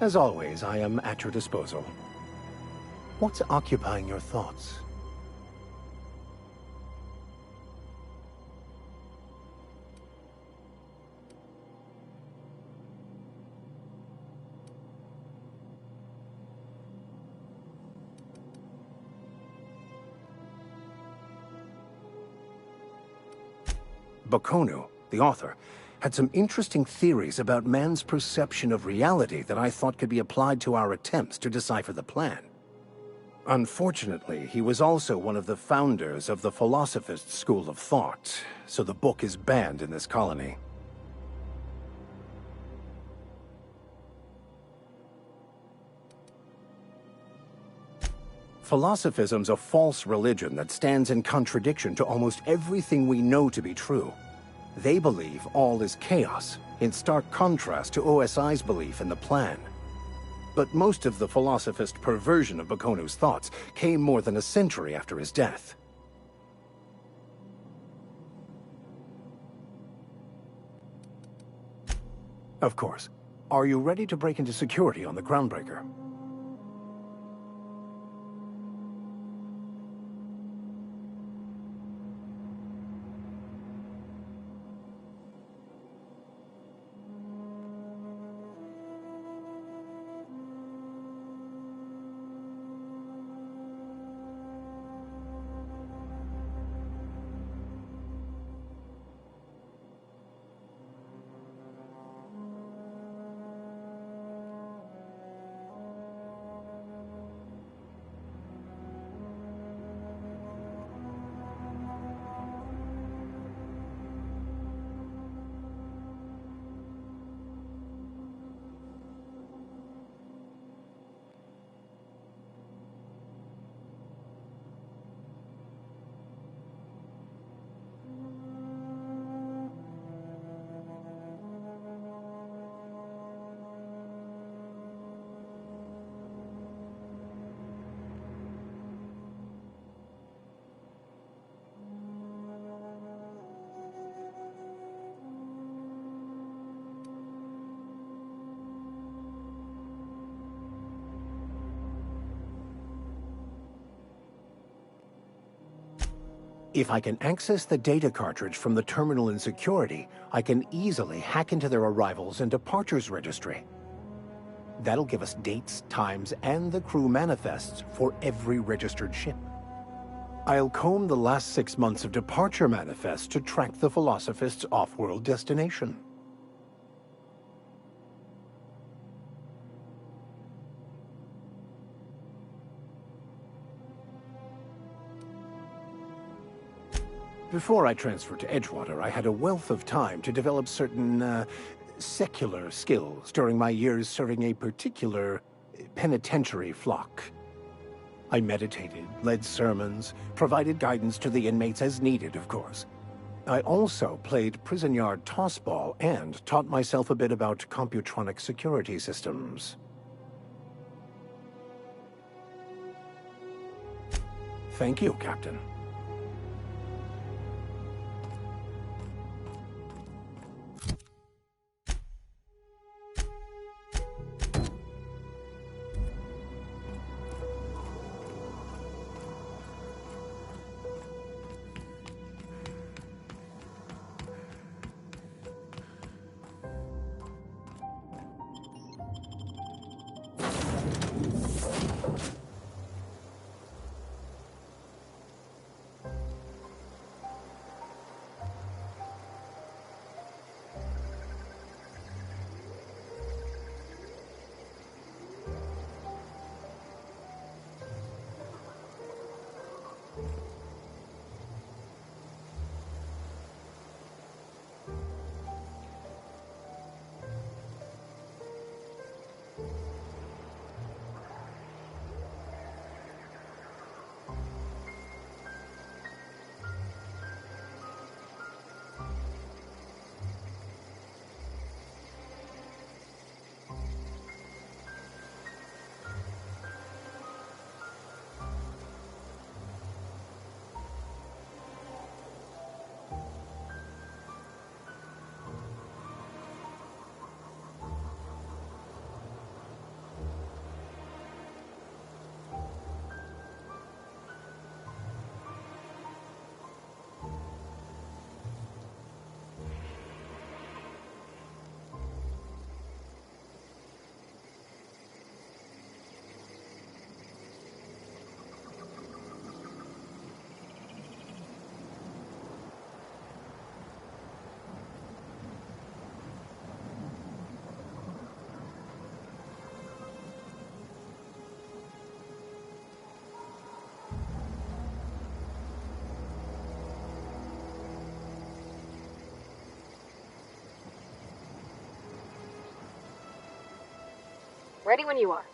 As always, I am at your disposal. What's occupying your thoughts? Bakonu, the author, had some interesting theories about man's perception of reality that I thought could be applied to our attempts to decipher the plan. Unfortunately, he was also one of the founders of the Philosophist school of thought, so the book is banned in this colony. Philosophism's a false religion that stands in contradiction to almost everything we know to be true. They believe all is chaos, in stark contrast to OSI's belief in the plan. But most of the philosophist perversion of Bakonu's thoughts came more than a century after his death. Of course. Are you ready to break into security on the Groundbreaker? If I can access the data cartridge from the terminal in security, I can easily hack into their arrivals and departures registry. That'll give us dates, times, and the crew manifests for every registered ship. I'll comb the last 6 months of departure manifests to track the Philosophist's off-world destination. Before I transferred to Edgewater, I had a wealth of time to develop certain, secular skills during my years serving a particular penitentiary flock. I meditated, led sermons, provided guidance to the inmates as needed, of course. I also played prison yard tossball and taught myself a bit about computronic security systems. Thank you, Captain. Ready when you are.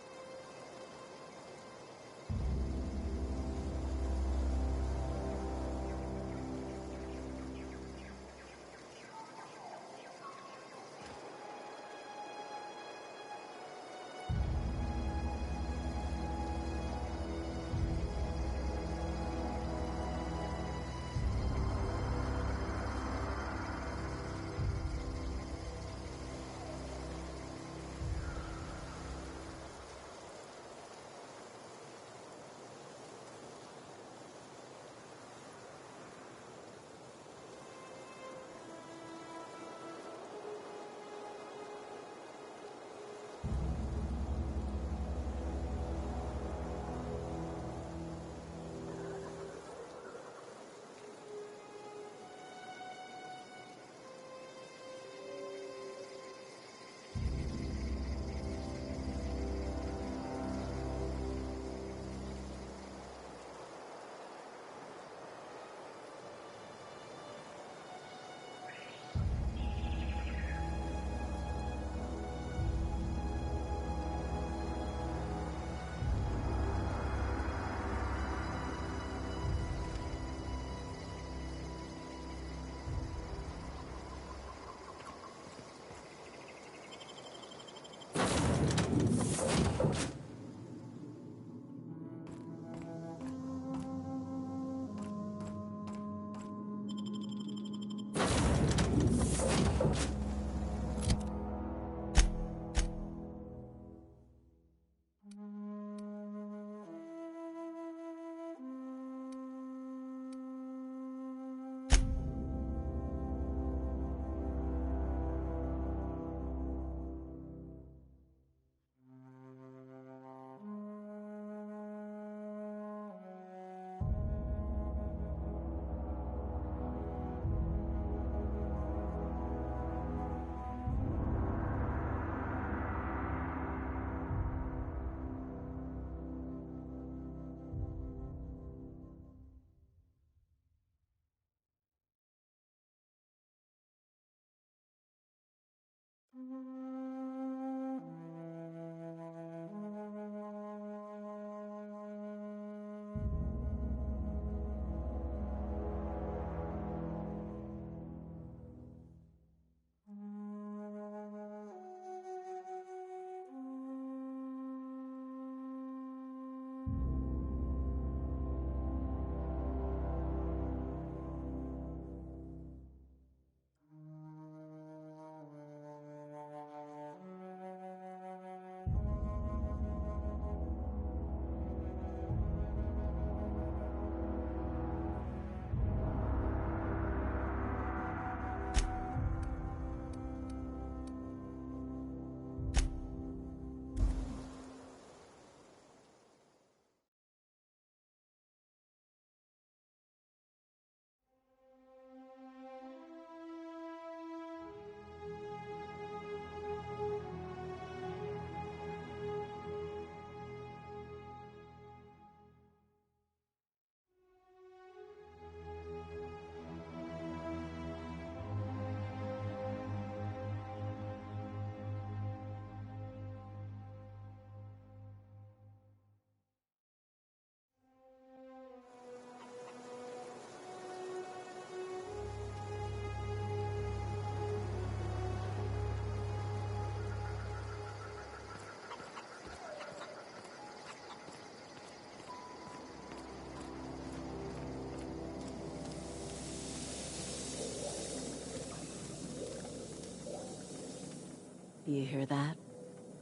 You hear that?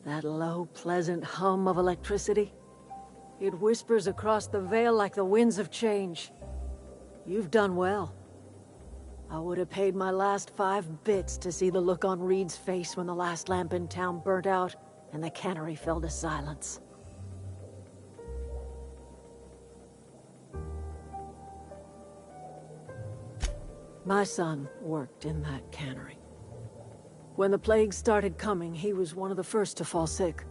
That low, pleasant hum of electricity? It whispers across the veil like the winds of change. You've done well. I would have paid my last 5 bits to see the look on Reed's face when the last lamp in town burnt out and the cannery fell to silence. My son worked in that cannery. When the plague started coming, he was one of the first to fall sick.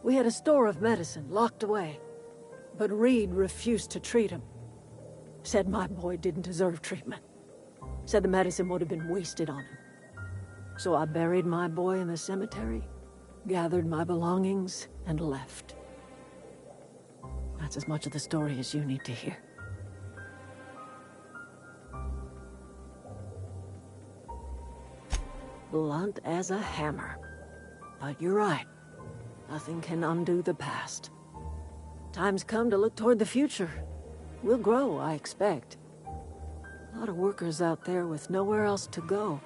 We had a store of medicine locked away, but Reed refused to treat him. Said my boy didn't deserve treatment. Said the medicine would have been wasted on him. So I buried my boy in the cemetery gathered my belongings, and left. That's as much of the story as you need to hear. Blunt as a hammer. But you're right. Nothing can undo the past. Time's come to look toward the future. We'll grow, I expect. A lot of workers out there with nowhere else to go.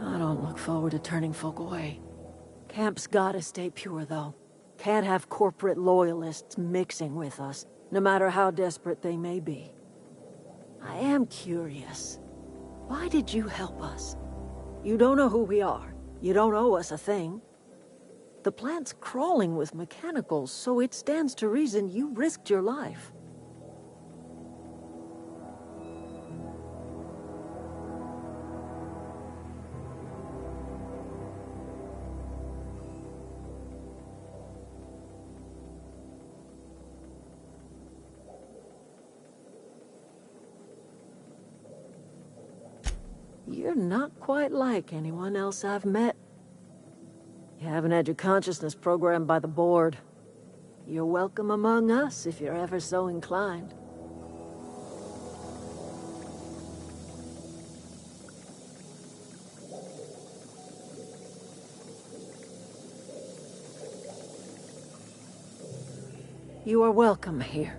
I don't look forward to turning folk away. Camp's gotta stay pure, though. Can't have corporate loyalists mixing with us, no matter how desperate they may be. I am curious. Why did you help us? You don't know who we are. You don't owe us a thing. The plant's crawling with mechanicals, so it stands to reason you risked your life. You're not quite like anyone else I've met. You haven't had your consciousness programmed by the board. You're welcome among us if you're ever so inclined. You are welcome here.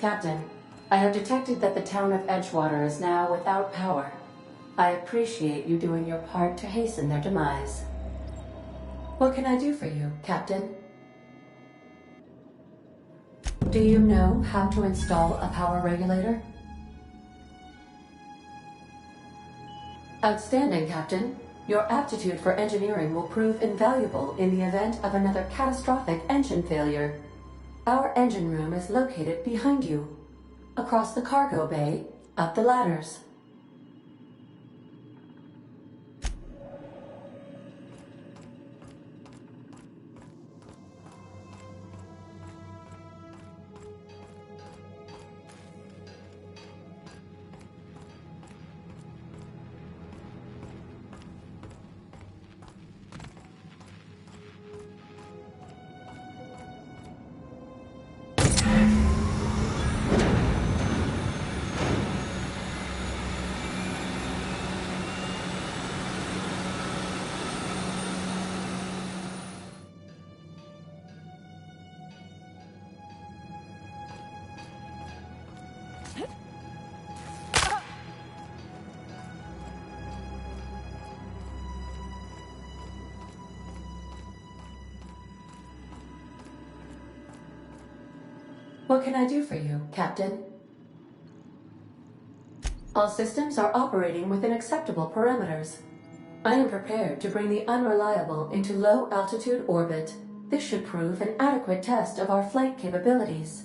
Captain, I have detected that the town of Edgewater is now without power. I appreciate you doing your part to hasten their demise. What can I do for you, Captain? Do you know how to install a power regulator? Outstanding, Captain. Your aptitude for engineering will prove invaluable in the event of another catastrophic engine failure. Our engine room is located behind you. Across the cargo bay, up the ladders. What can I do for you, Captain? All systems are operating within acceptable parameters. I am prepared to bring the unreliable into low-altitude orbit. This should prove an adequate test of our flight capabilities.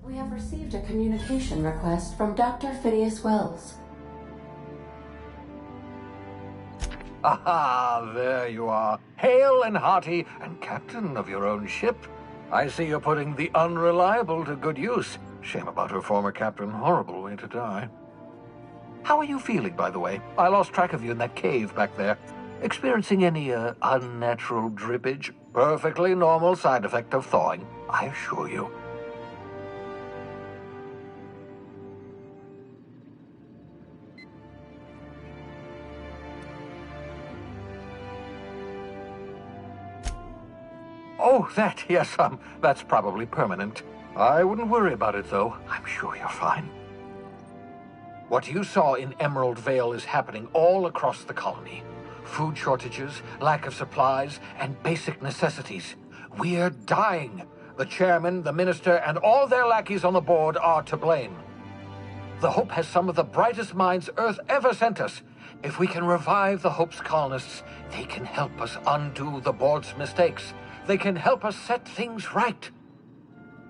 We have received a communication request from Dr. Phineas Wells. Aha, there you are. Hale and hearty, and captain of your own ship. I see you're putting the unreliable to good use. Shame about her former captain. Horrible way to die. How are you feeling, by the way? I lost track of you in that cave back there. Experiencing any, unnatural drippage? Perfectly normal side effect of thawing, I assure you. Oh, yes, that's probably permanent. I wouldn't worry about it, though. I'm sure you're fine. What you saw in Emerald Vale is happening all across the colony. Food shortages, lack of supplies, and basic necessities. We're dying. The chairman, the minister, and all their lackeys on the board are to blame. The Hope has some of the brightest minds Earth ever sent us. If we can revive the Hope's colonists, they can help us undo the board's mistakes. They can help us set things right.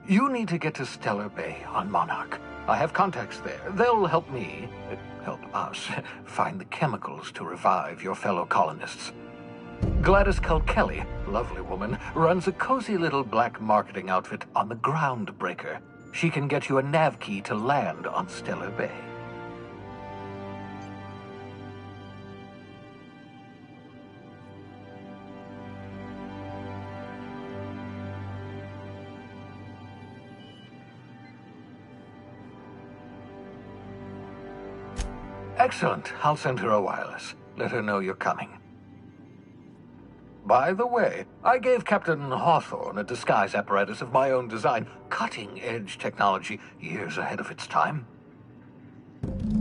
You need to get to Stellar Bay on Monarch. I have contacts there. They'll help me, help us, find the chemicals to revive your fellow colonists. Gladys Kelly, lovely woman, runs a cozy little black marketing outfit on the Groundbreaker. She can get you a nav key to land on Stellar Bay. Excellent. I'll send her a wireless. Let her know you're coming. By the way, I gave Captain Hawthorne a disguise apparatus of my own design. Cutting-edge technology, years ahead of its time.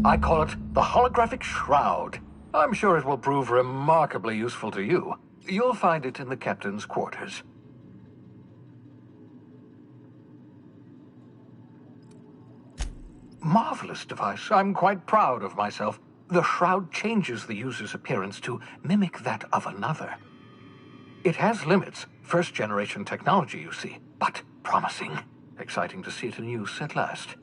I call it the Holographic Shroud. I'm sure it will prove remarkably useful to you. You'll find it in the captain's quarters. Marvelous device. I'm quite proud of myself. The shroud changes the user's appearance to mimic that of another. It has limits. First-generation technology, you see, but promising. Exciting to see it in use at last.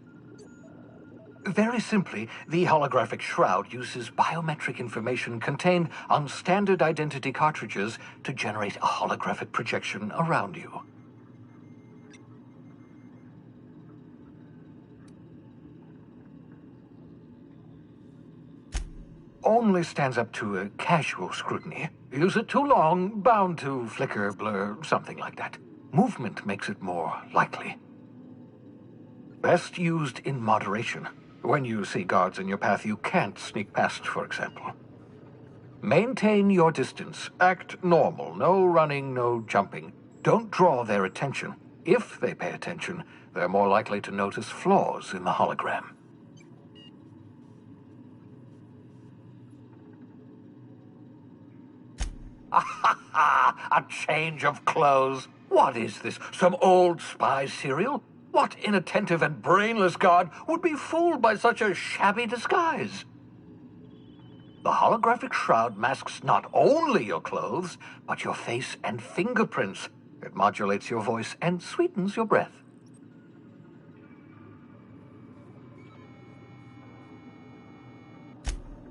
Very simply, the holographic shroud uses biometric information contained on standard identity cartridges to generate a holographic projection around you. Only stands up to a casual scrutiny. Use it too long, bound to flicker, blur, something like that. Movement makes it more likely. Best used in moderation. When you see guards in your path you can't sneak past, for example. Maintain your distance. Act normal. No running, no jumping. Don't draw their attention. If they pay attention, they're more likely to notice flaws in the hologram. A change of clothes. What is this? Some old spy serial? What inattentive and brainless guard would be fooled by such a shabby disguise? The holographic shroud masks not only your clothes, but your face and fingerprints. It modulates your voice and sweetens your breath.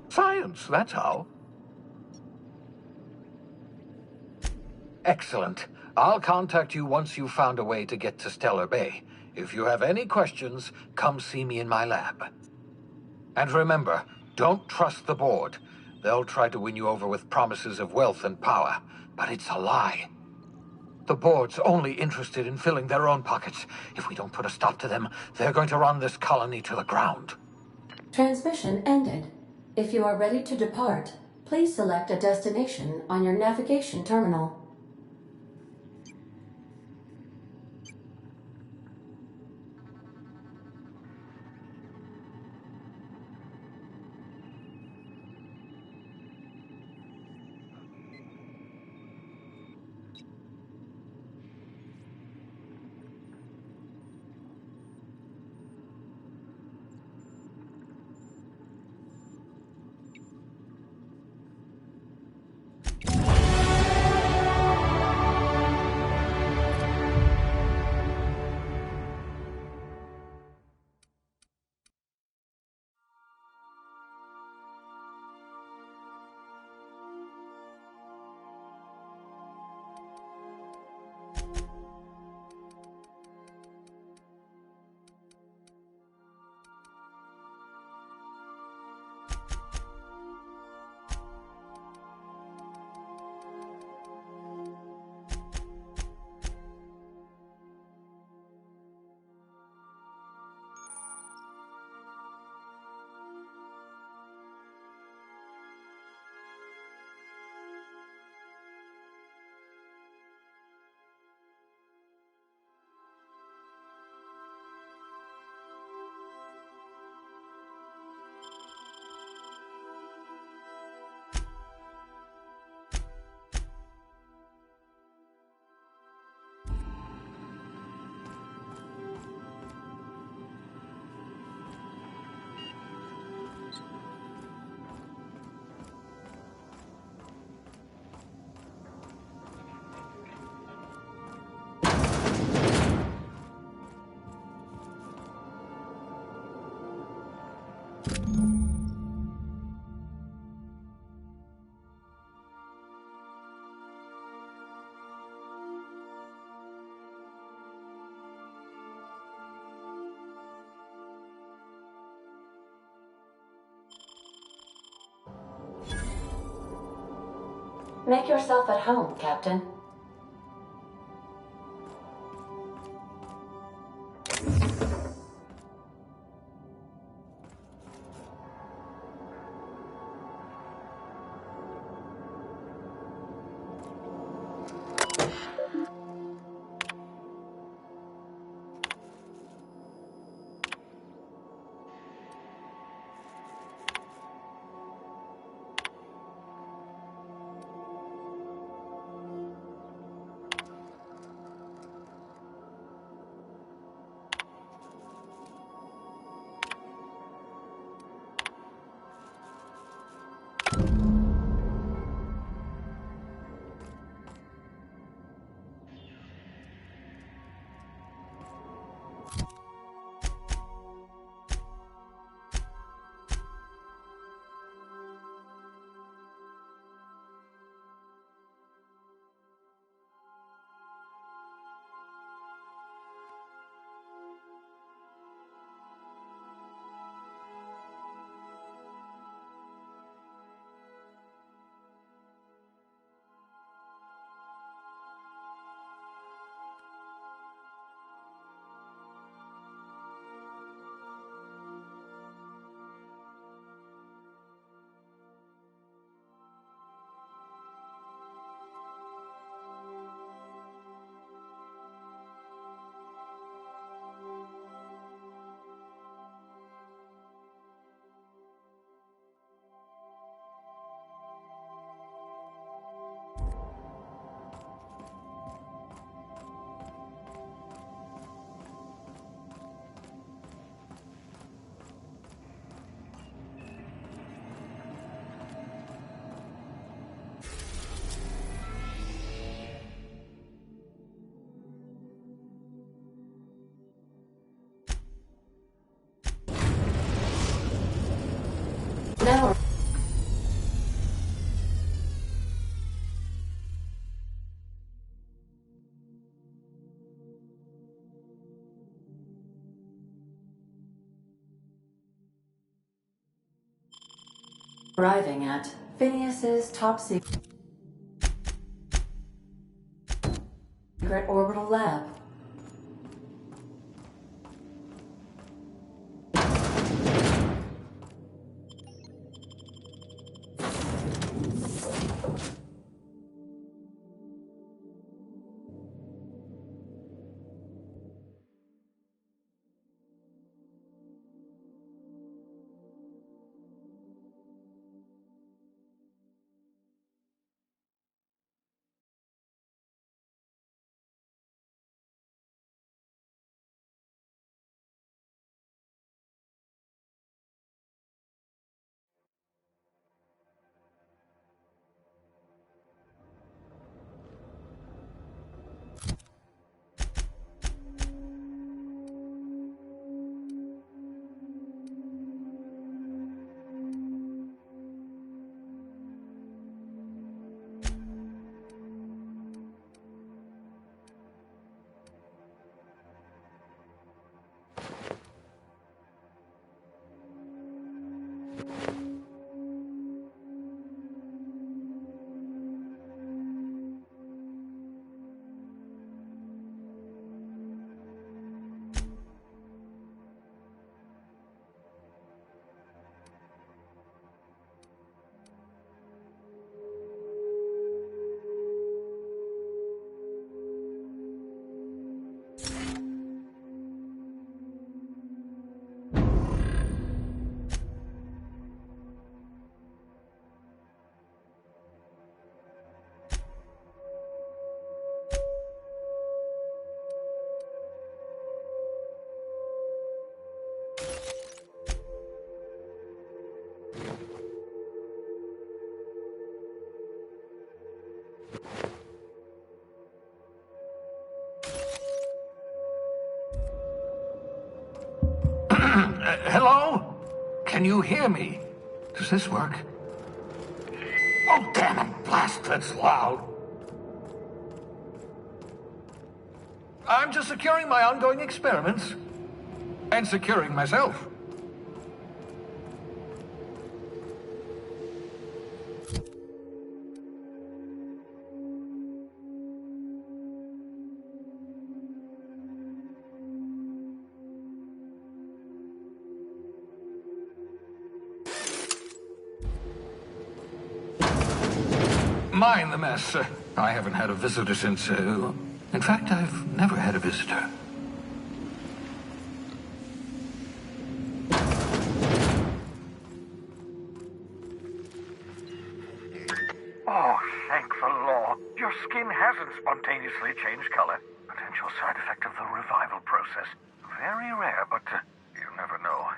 Science, that's how. Excellent. I'll contact you once you've found a way to get to Stellar Bay. If you have any questions, come see me in my lab. And remember, don't trust the board. They'll try to win you over with promises of wealth and power, but it's a lie. The board's only interested in filling their own pockets. If we don't put a stop to them, they're going to run this colony to the ground. Transmission ended. If you are ready to depart, please select a destination on your navigation terminal. Make yourself at home, Captain. Now arriving at Phineas's top secret orbital lab. Hello? Can you hear me? Does this work? Oh, damn it, blast, that's loud. I'm just securing my ongoing experiments. And securing myself. Mind the mess. I haven't had a visitor since, in fact, I've never had a visitor. Oh, thank the law. Your skin hasn't spontaneously changed color. Potential side effect of the revival process. Very rare, but you never know.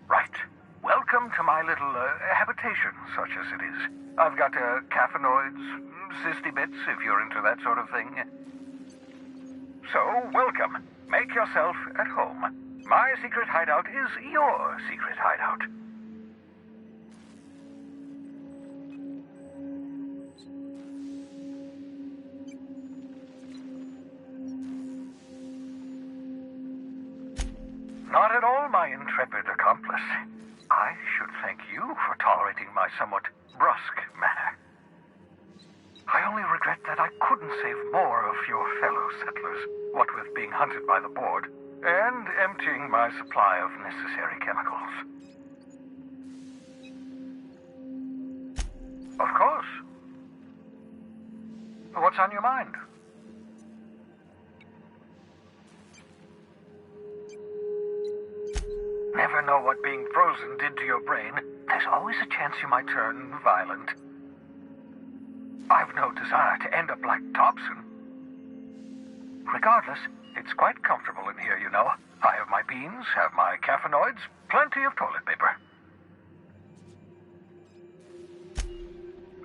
Right. Welcome to my little habitation, such as it is. I've got caffeinoids, cysty bits, if you're into that sort of thing. So, welcome. Make yourself at home. My secret hideout is your secret hideout. Not at all, my intrepid accomplice. I should thank you for tolerating my somewhat brusque manner. I only regret that I couldn't save more of your fellow settlers, what with being hunted by the board, and emptying my supply of necessary chemicals. Of course. What's on your mind? Never know what being frozen did to your brain. There's always a chance you might turn violent. I've no desire to end up like Thompson. Regardless, it's quite comfortable in here, you know. I have my beans, have my caffeinoids, plenty of toilet paper.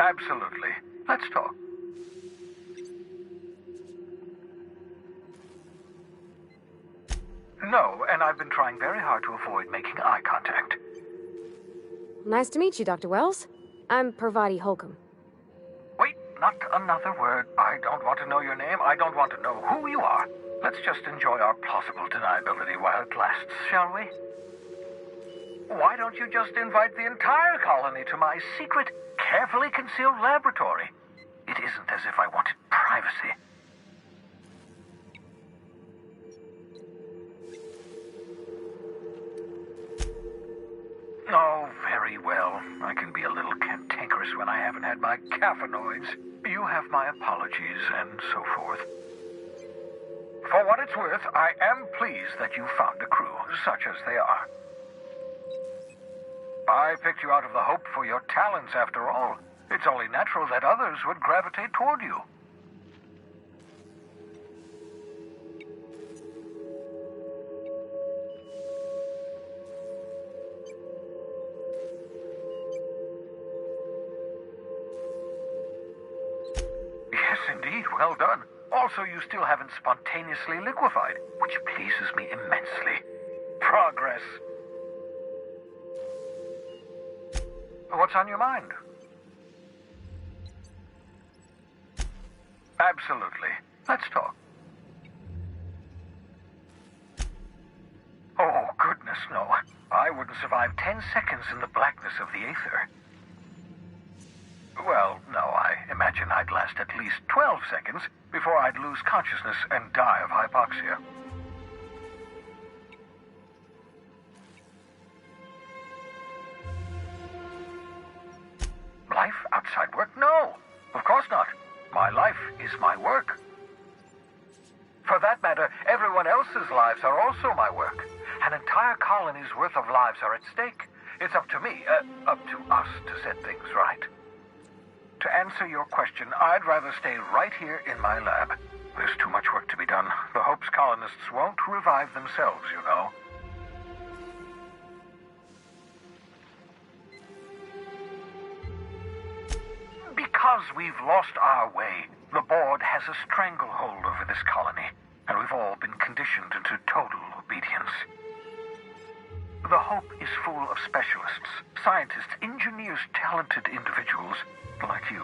Absolutely. Let's talk. No, and I've been trying very hard to avoid making eye contact. Nice to meet you, Dr. Wells. I'm Parvati Holcomb. Wait, not another word. I don't want to know your name. I don't want to know who you are. Let's just enjoy our plausible deniability while it lasts, shall we? Why don't you just invite the entire colony to my secret, carefully concealed laboratory? It isn't as if I wanted privacy. Oh, very well. I can be a little cantankerous when I haven't had my caffeinoids. You have my apologies, and so forth. For what it's worth, I am pleased that you found a crew, such as they are. I picked you out of the hope for your talents, after all. It's only natural that others would gravitate toward you. Yes, indeed. Well done. Also, you still haven't spontaneously liquefied, which pleases me immensely. Progress. What's on your mind? Absolutely. Let's talk. Oh, goodness, no. I wouldn't survive 10 seconds in the blackness of the aether. Well, no, I imagine I'd last at least 12 seconds before I'd lose consciousness and die of hypoxia. Life outside work? No, of course not. My life is my work. For that matter, everyone else's lives are also my work. An entire colony's worth of lives are at stake. It's up to me, up to us to set things right. To answer your question, I'd rather stay right here in my lab. There's too much work to be done. The Hope's colonists won't revive themselves, you know. Because we've lost our way, the board has a stranglehold over this colony, and we've all been conditioned into total obedience. The Hope is full of specialists, scientists, engineers, talented individuals like you,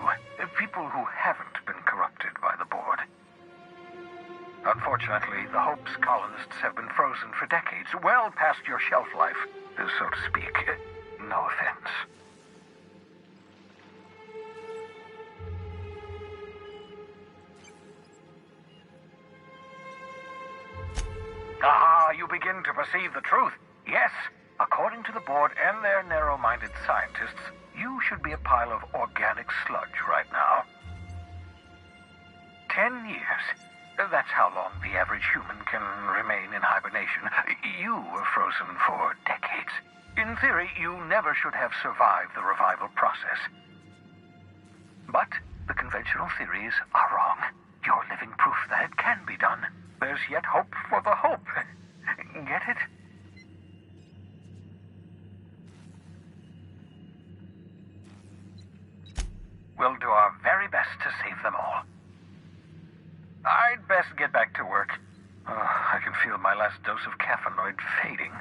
people who haven't been corrupted by the board. Unfortunately, the Hope's colonists have been frozen for decades, well past your shelf life, so to speak. No offense. Ah, you begin to perceive the truth. Yes, according to the board and their narrow-minded scientists, you should be a pile of organic sludge right now. 10 years. That's how long the average human can remain in hibernation. You were frozen for decades. In theory, you never should have survived the revival process. But the conventional theories are wrong. You're living proof that it can be done. There's yet hope for the Hope. Get it? We'll do our very best to save them all. I'd best get back to work. I can feel my last dose of caffeinoid fading.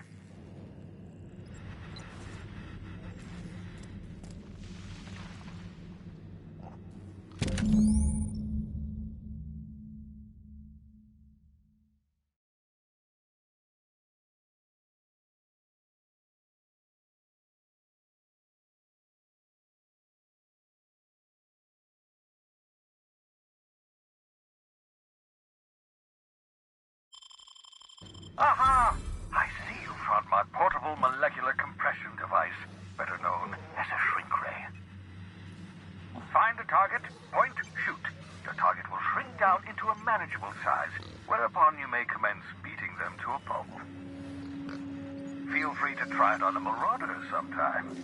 Aha! I see you found my portable molecular compression device, better known as a shrink ray. Find a target, point, shoot. Your target will shrink down into a manageable size, whereupon you may commence beating them to a pulp. Feel free to try it on a marauder sometime.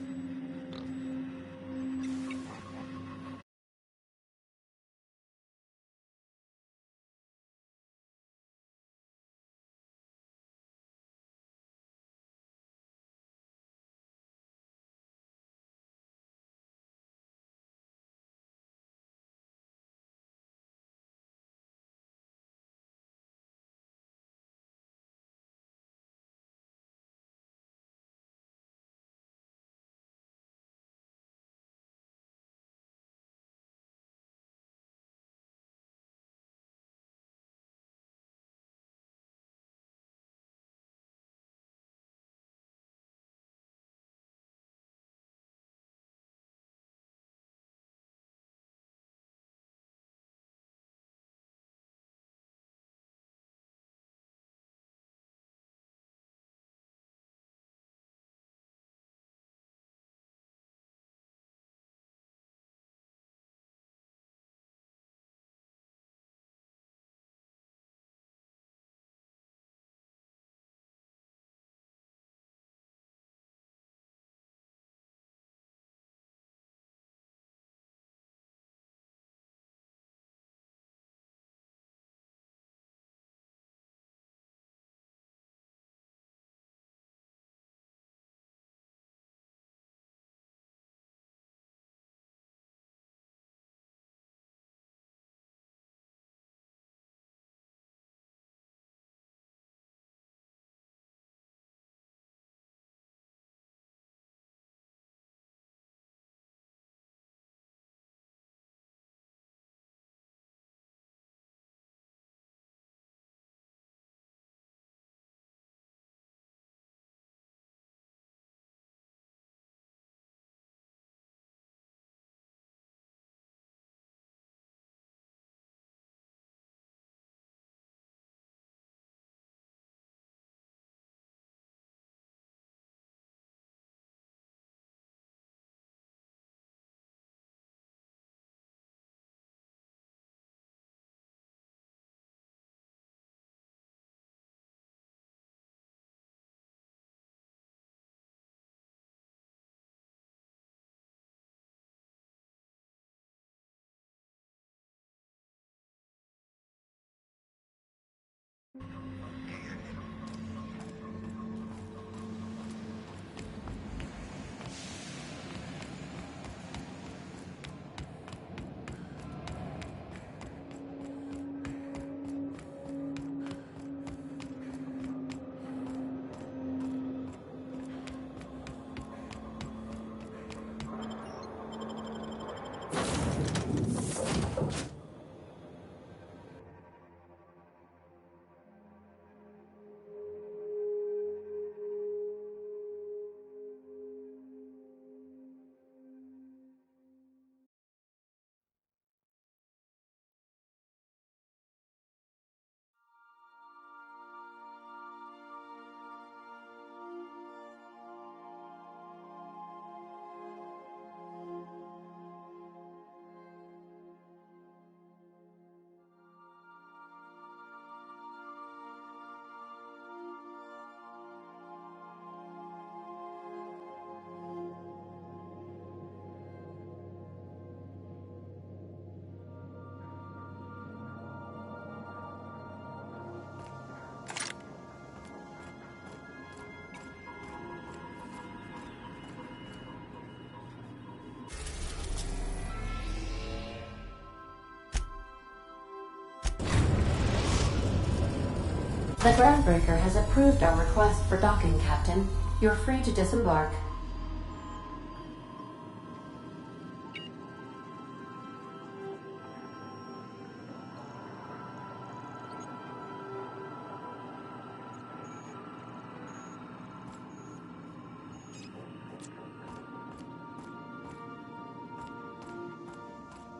The groundbreaker has approved our request for docking, Captain. You're free to disembark.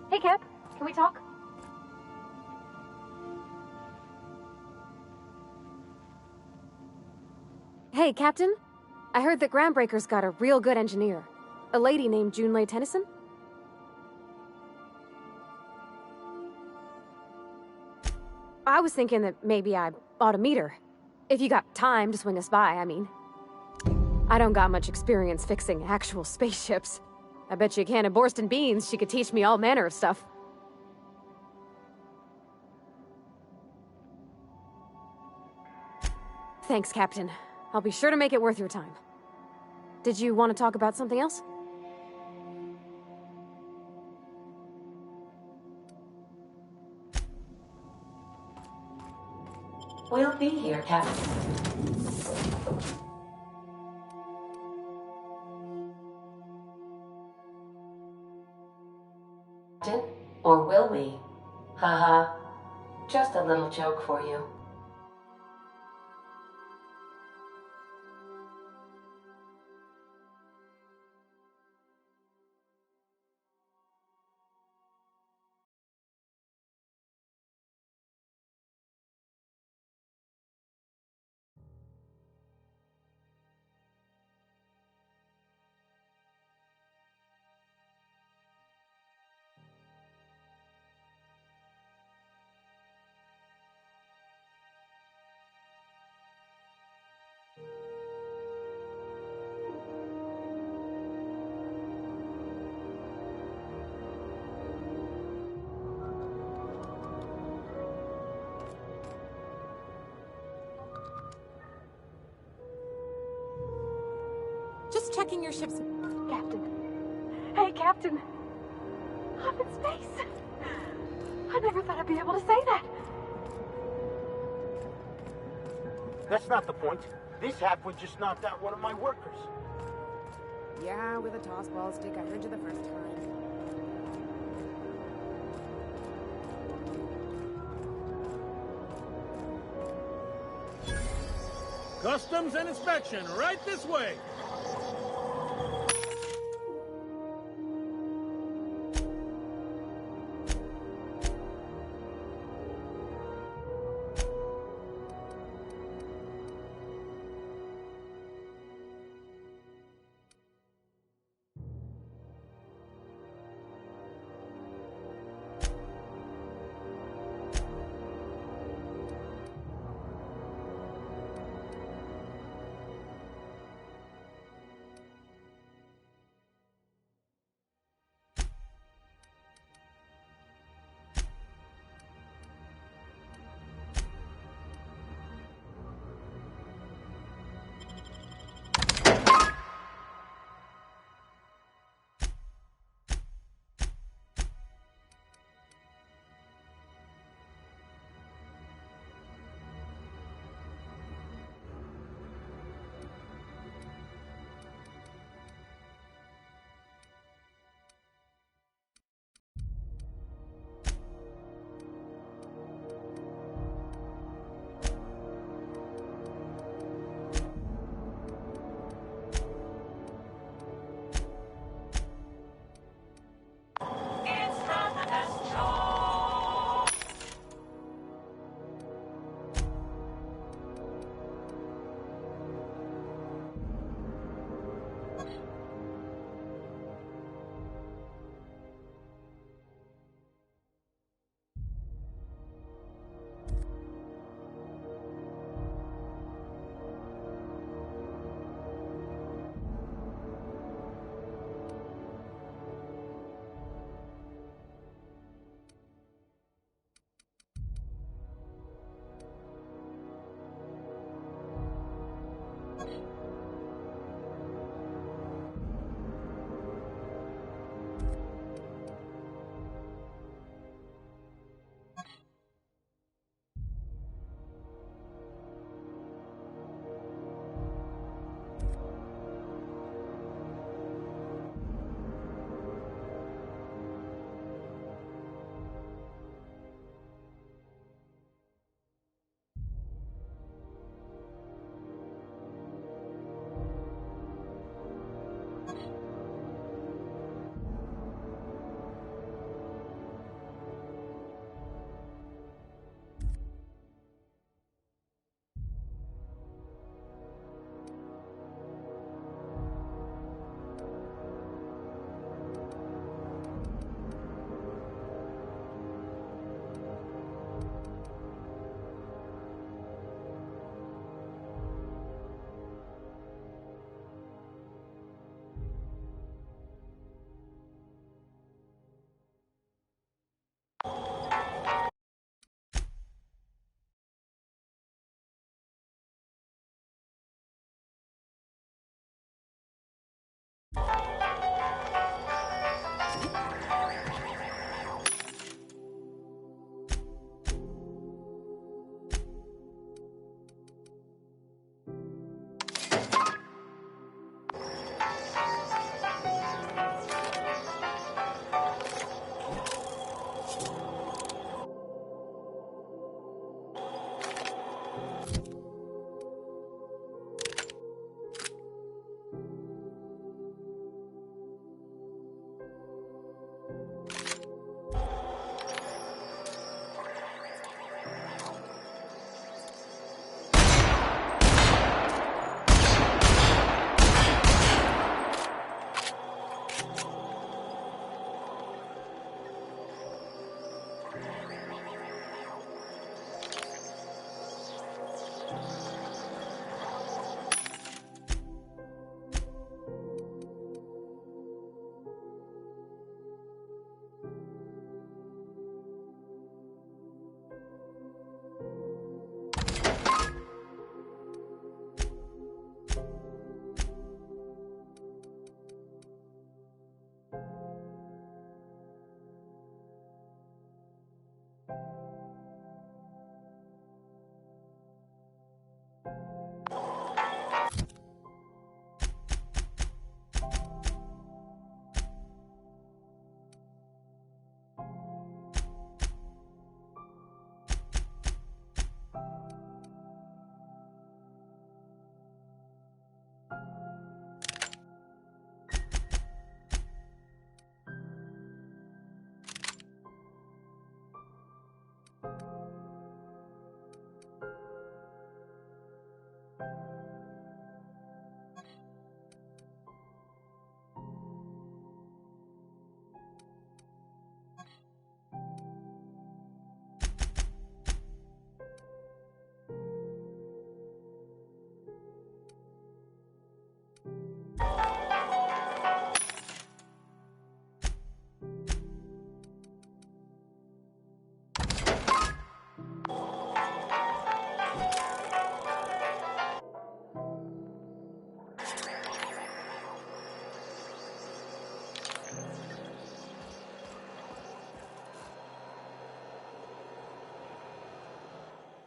Hey, Cap. Can we talk? Hey, Captain. I heard that Groundbreaker's got a real good engineer. A lady named Junlei Tennyson? I was thinking that maybe I ought to meet her. If you got time to swing us by, I mean. I don't got much experience fixing actual spaceships. I bet you a can of Borston beans she could teach me all manner of stuff. Thanks, Captain. I'll be sure to make it worth your time. Did you want to talk about something else? We'll be here, Captain. Or will we? Haha. Just a little joke for you. Just checking your ship's... Captain. Hey, Captain. I'm in space. I never thought I'd be able to say that. That's not the point. This halfway just knocked out one of my workers. Yeah, with a toss ball stick, I heard you the first time. Customs and inspection, right this way.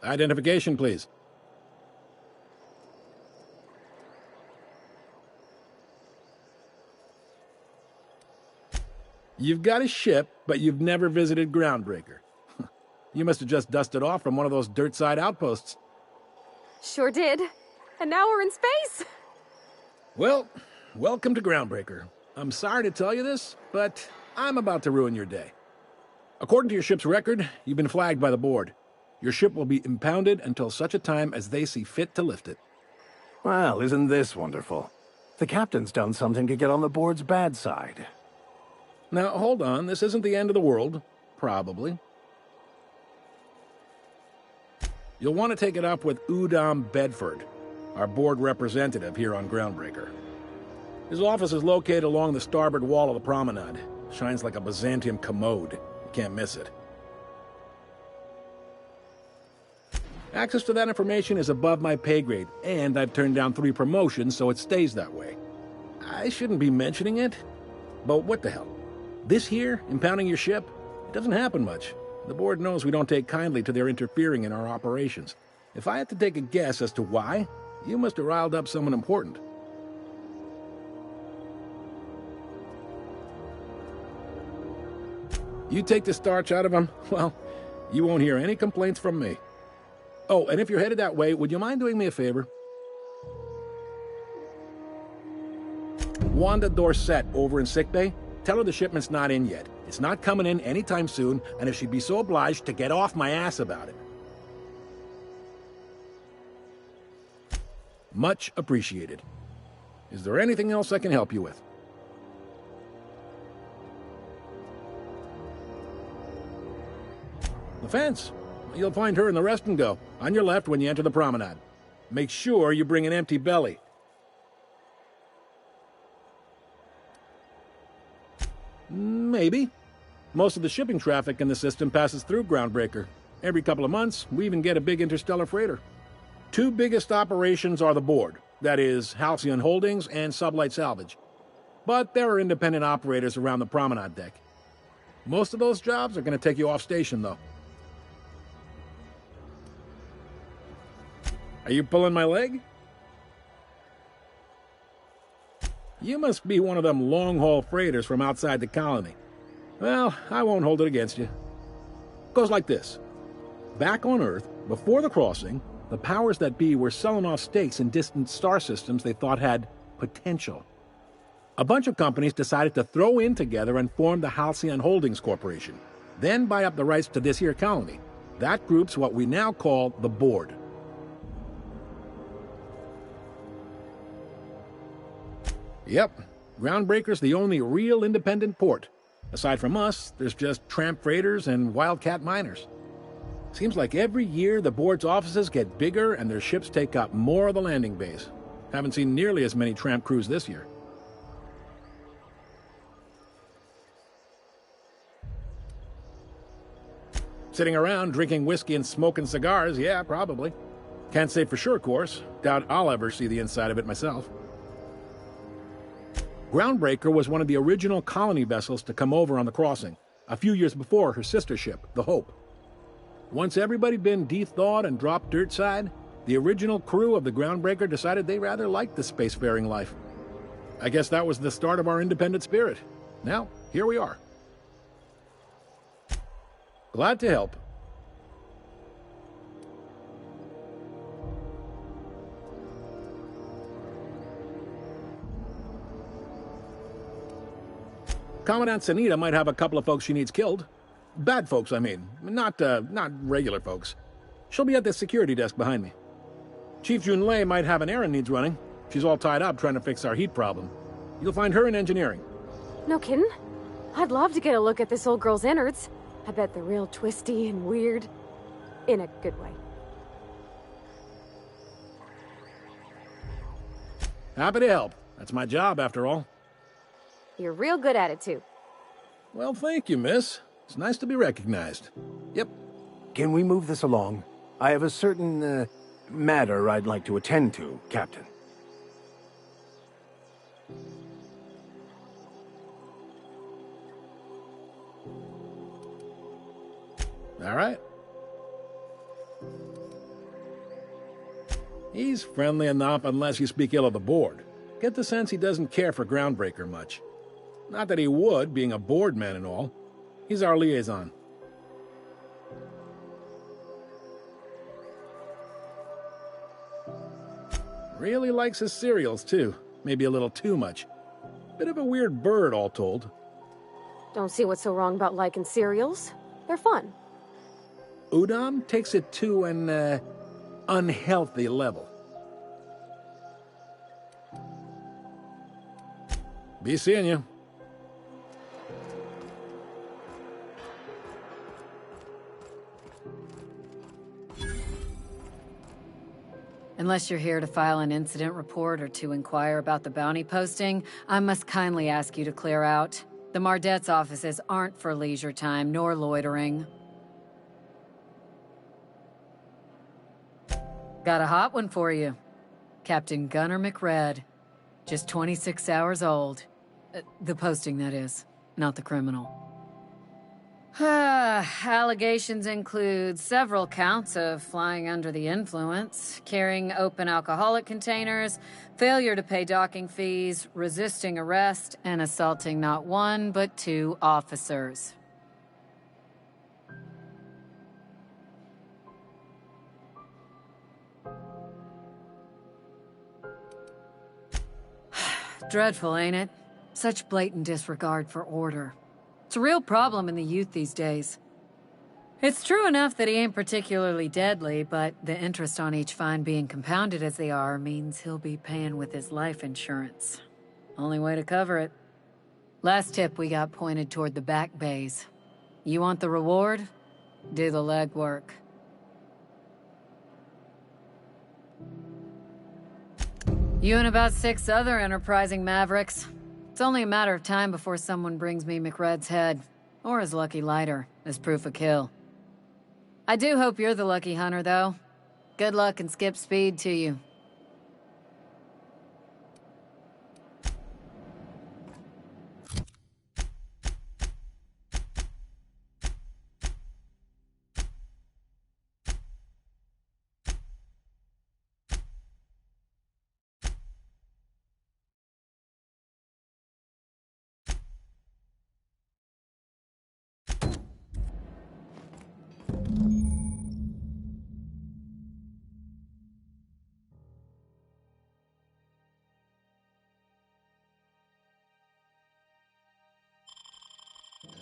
Identification, please. You've got a ship, but you've never visited Groundbreaker. You must have just dusted off from one of those dirt-side outposts. Sure did. And now we're in space! Well, welcome to Groundbreaker. I'm sorry to tell you this, but I'm about to ruin your day. According to your ship's record, you've been flagged by the board. Your ship will be impounded until such a time as they see fit to lift it. Well, isn't this wonderful? The captain's done something to get on the board's bad side. Now, hold on. This isn't the end of the world. Probably. You'll want to take it up with Udom Bedford, our board representative here on Groundbreaker. His office is located along the starboard wall of the promenade. Shines like a Byzantium commode. You can't miss it. Access to that information is above my pay grade, and I've turned down 3 promotions, so it stays that way. I shouldn't be mentioning it, but what the hell? This here, impounding your ship, it doesn't happen much. The board knows we don't take kindly to their interfering in our operations. If I had to take a guess as to why, you must have riled up someone important. You take the starch out of them, well, you won't hear any complaints from me. Oh, and if you're headed that way, would you mind doing me a favor? Wanda Dorset over in sickbay, tell her the shipment's not in yet. It's not coming in anytime soon, and if she'd be so obliged to get off my ass about it. Much appreciated. Is there anything else I can help you with? The fence. You'll find her in the rest and go, on your left when you enter the promenade. Make sure you bring an empty belly. Maybe. Most of the shipping traffic in the system passes through Groundbreaker. Every couple of months, we even get a big interstellar freighter. 2 biggest operations are the board, that is, Halcyon Holdings and Sublight Salvage. But there are independent operators around the promenade deck. Most of those jobs are going to take you off station, though. Are you pulling my leg? You must be one of them long-haul freighters from outside the colony. Well, I won't hold it against you. Goes like this. Back on Earth, before the crossing, the powers that be were selling off stakes in distant star systems they thought had potential. A bunch of companies decided to throw in together and form the Halcyon Holdings Corporation, then buy up the rights to this here colony. That group's what we now call the Board. Yep, Groundbreaker's the only real independent port. Aside from us, there's just tramp freighters and wildcat miners. Seems like every year the board's offices get bigger and their ships take up more of the landing bays. Haven't seen nearly as many tramp crews this year. Sitting around drinking whiskey and smoking cigars, yeah, probably. Can't say for sure, of course. Doubt I'll ever see the inside of it myself. Groundbreaker was one of the original colony vessels to come over on the crossing, a few years before her sister ship, the Hope. Once everybody'd been de-thawed and dropped dirt side, the original crew of the Groundbreaker decided they rather liked the spacefaring life. I guess that was the start of our independent spirit. Now, here we are. Glad to help. Commandant Sanita might have a couple of folks she needs killed. Bad folks, I mean. Not regular folks. She'll be at the security desk behind me. Chief Junlei might have an errand needs running. She's all tied up trying to fix our heat problem. You'll find her in engineering. No kidding? I'd love to get a look at this old girl's innards. I bet they're real twisty and weird. In a good way. Happy to help. That's my job, after all. You're real good at it, too. Well, thank you, miss. It's nice to be recognized. Yep. Can we move this along? I have a certain, matter I'd like to attend to, Captain. All right. He's friendly enough unless you speak ill of the board. Get the sense he doesn't care for Groundbreaker much. Not that he would, being a board man and all. He's our liaison. Really likes his cereals, too. Maybe a little too much. Bit of a weird bird, all told. Don't see what's so wrong about liking cereals. They're fun. Udam takes it to an, unhealthy level. Be seeing you. Unless you're here to file an incident report or to inquire about the bounty posting, I must kindly ask you to clear out. The Mardet's offices aren't for leisure time nor loitering. Got a hot one for you. Captain Gunnar McRed. Just 26 hours old. The posting, that is, not the criminal. Allegations include several counts of flying under the influence, carrying open alcoholic containers, failure to pay docking fees, resisting arrest, and assaulting not one but 2 officers. Dreadful, ain't it? Such blatant disregard for order. It's a real problem in the youth these days. It's true enough that he ain't particularly deadly, but the interest on each fine being compounded as they are means he'll be paying with his life insurance. Only way to cover it. Last tip we got pointed toward the back bays. You want the reward? Do the legwork. You and about 6 other enterprising mavericks. It's only a matter of time before someone brings me McRed's head, or his lucky lighter, as proof of kill. I do hope you're the lucky hunter, though. Good luck and skip speed to you.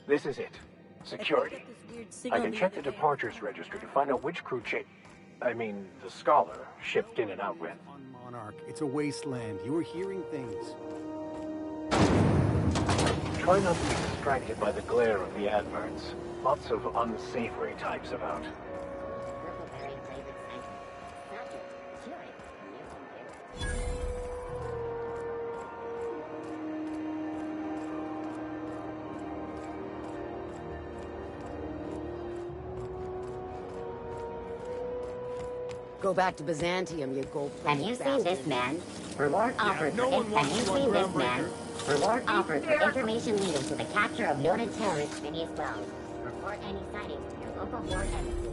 This is it. Security. I can check the departures register to find out which crew the Scholar shipped in and out with. On Monarch, it's a wasteland. You were hearing things. Try not to be distracted by the glare of the adverts. Lots of unsavory types about. Go back to Byzantium, you gold. Have you seen this man? Reward offered for information leading to the capture of noted terrorist Phineas Wells. Report any sightings to your local board embassy.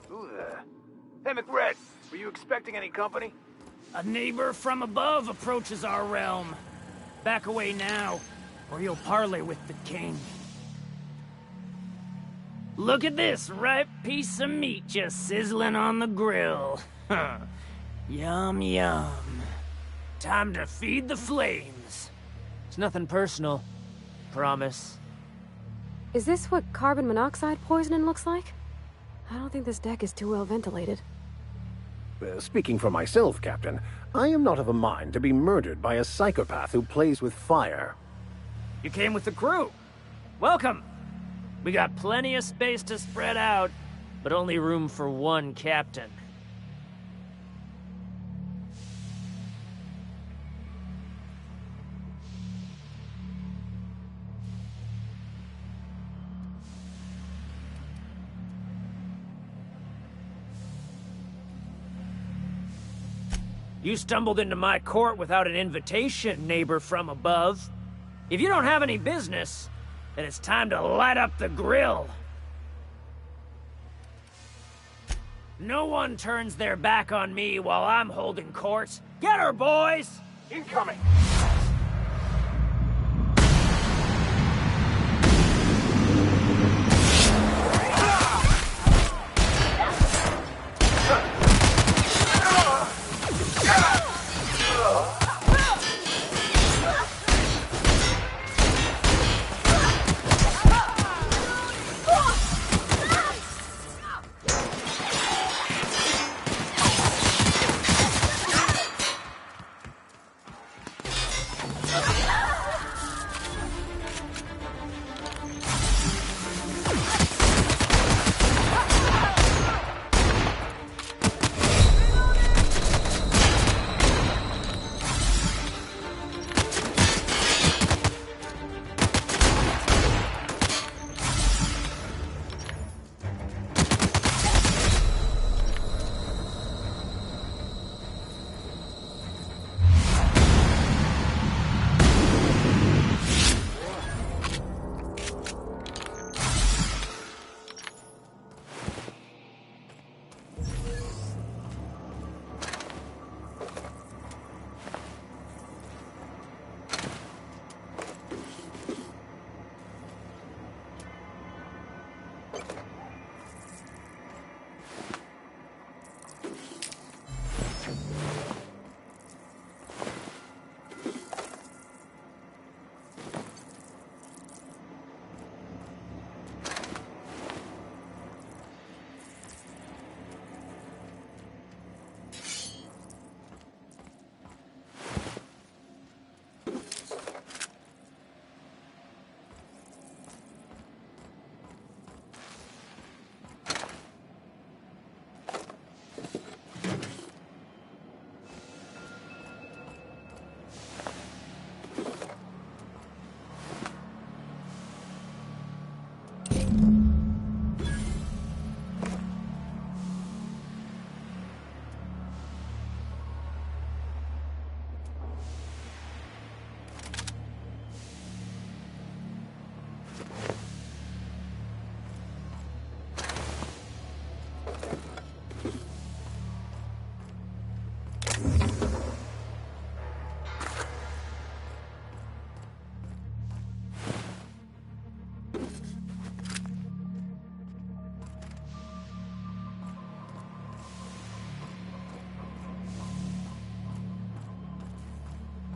Who the... Hey, McRed, were you expecting any company? A neighbor from above approaches our realm. Back away now, or you'll parley with the king. Look at this ripe piece of meat just sizzling on the grill. Yum, yum. Time to feed the flames. It's nothing personal. Promise. Is this what carbon monoxide poisoning looks like? I don't think this deck is too well ventilated. Speaking for myself, Captain, I am not of a mind to be murdered by a psychopath who plays with fire. You came with the crew. Welcome. We got plenty of space to spread out, but only room for one captain. You stumbled into my court without an invitation, neighbor from above. If you don't have any business, then it's time to light up the grill. No one turns their back on me while I'm holding court. Get her, boys! Incoming!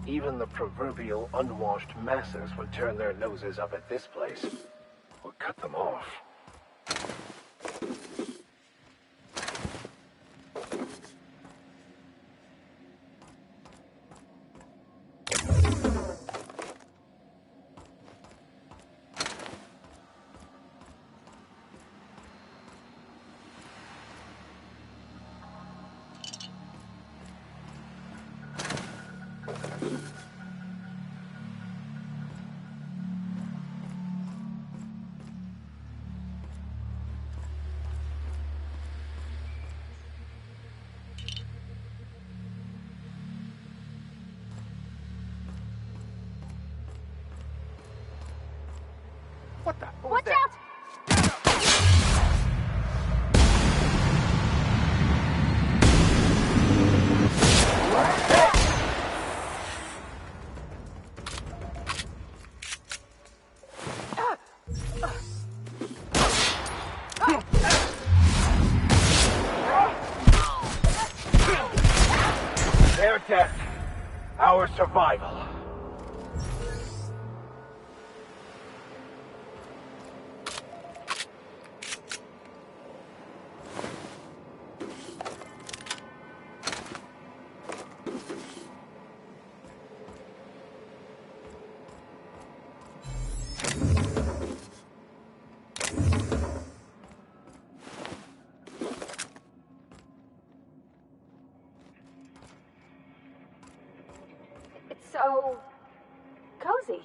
Even the proverbial unwashed masses would turn their noses up at this place, or cut them off. What the? What was Watch that? out! Their death, our survival. so cozy.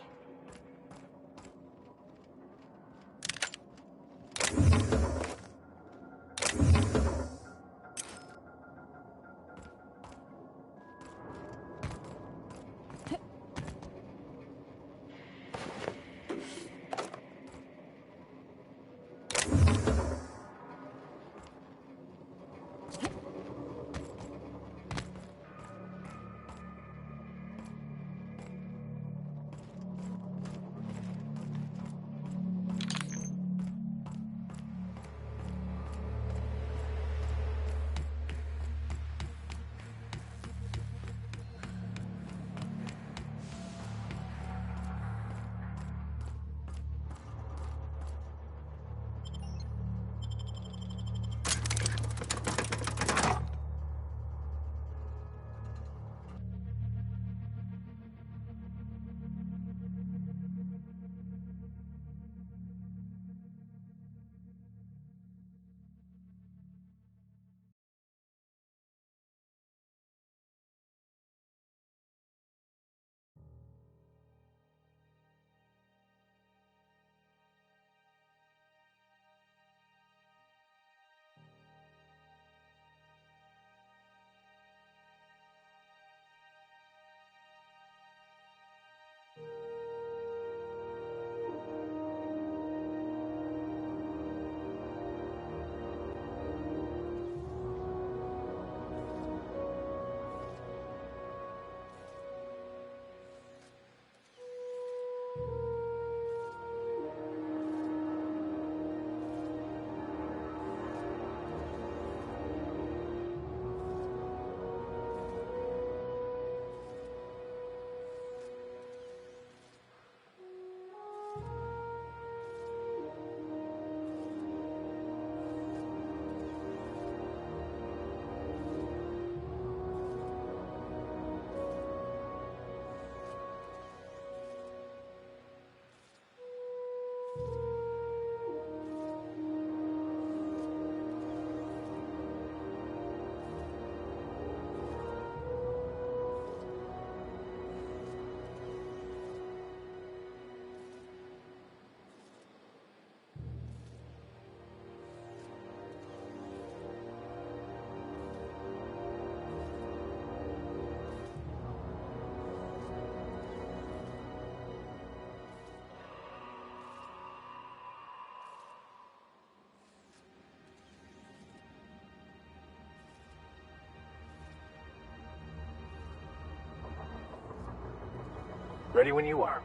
Ready when you are.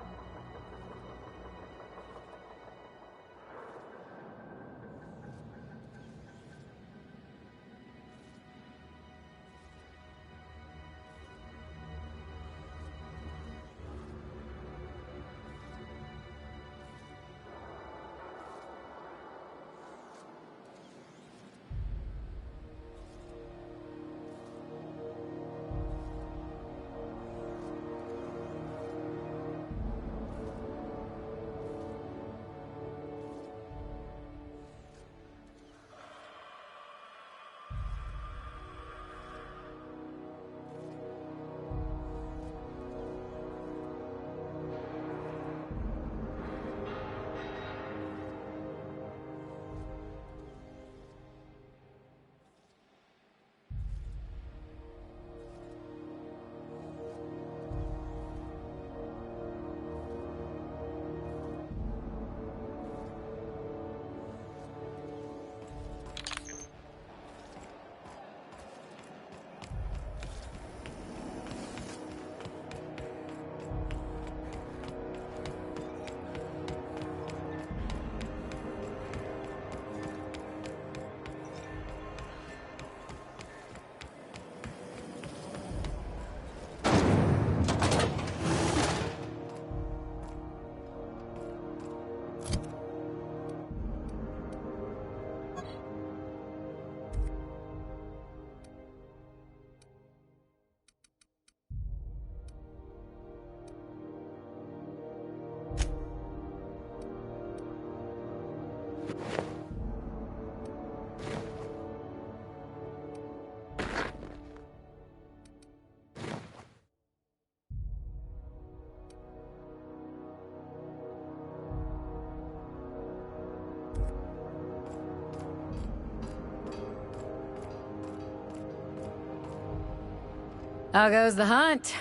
How goes the hunt?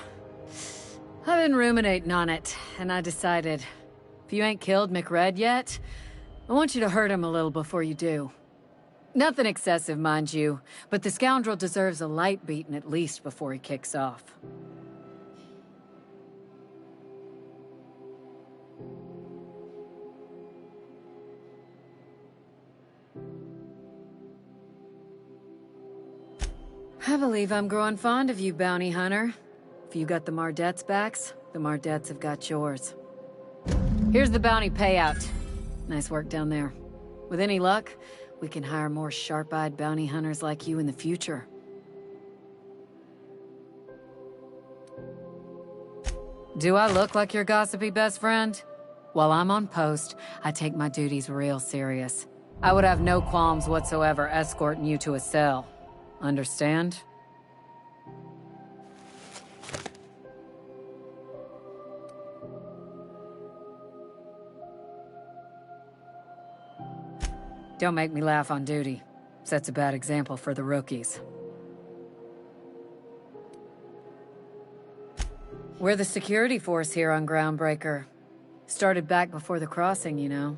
I've been ruminating on it, and I decided, if you ain't killed McRed yet, I want you to hurt him a little before you do. Nothing excessive, mind you, but the scoundrel deserves a light beating at least before he kicks off. I believe I'm growing fond of you, bounty hunter. If you got the Mardets' backs, the Mardets have got yours. Here's the bounty payout. Nice work down there. With any luck, we can hire more sharp-eyed bounty hunters like you in the future. Do I look like your gossipy best friend? While I'm on post, I take my duties real serious. I would have no qualms whatsoever escorting you to a cell. Understand? Don't make me laugh on duty. Sets a bad example for the rookies. We're the security force here on Groundbreaker. Started back before the crossing, you know.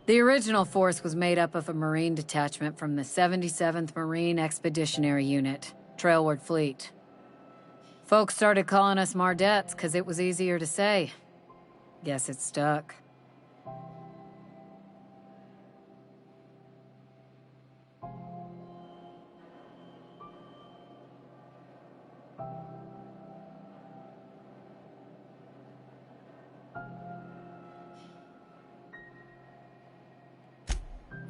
The original force was made up of a Marine detachment from the 77th Marine Expeditionary Unit, Trailward Fleet. Folks started calling us Mardets because it was easier to say. Guess it stuck.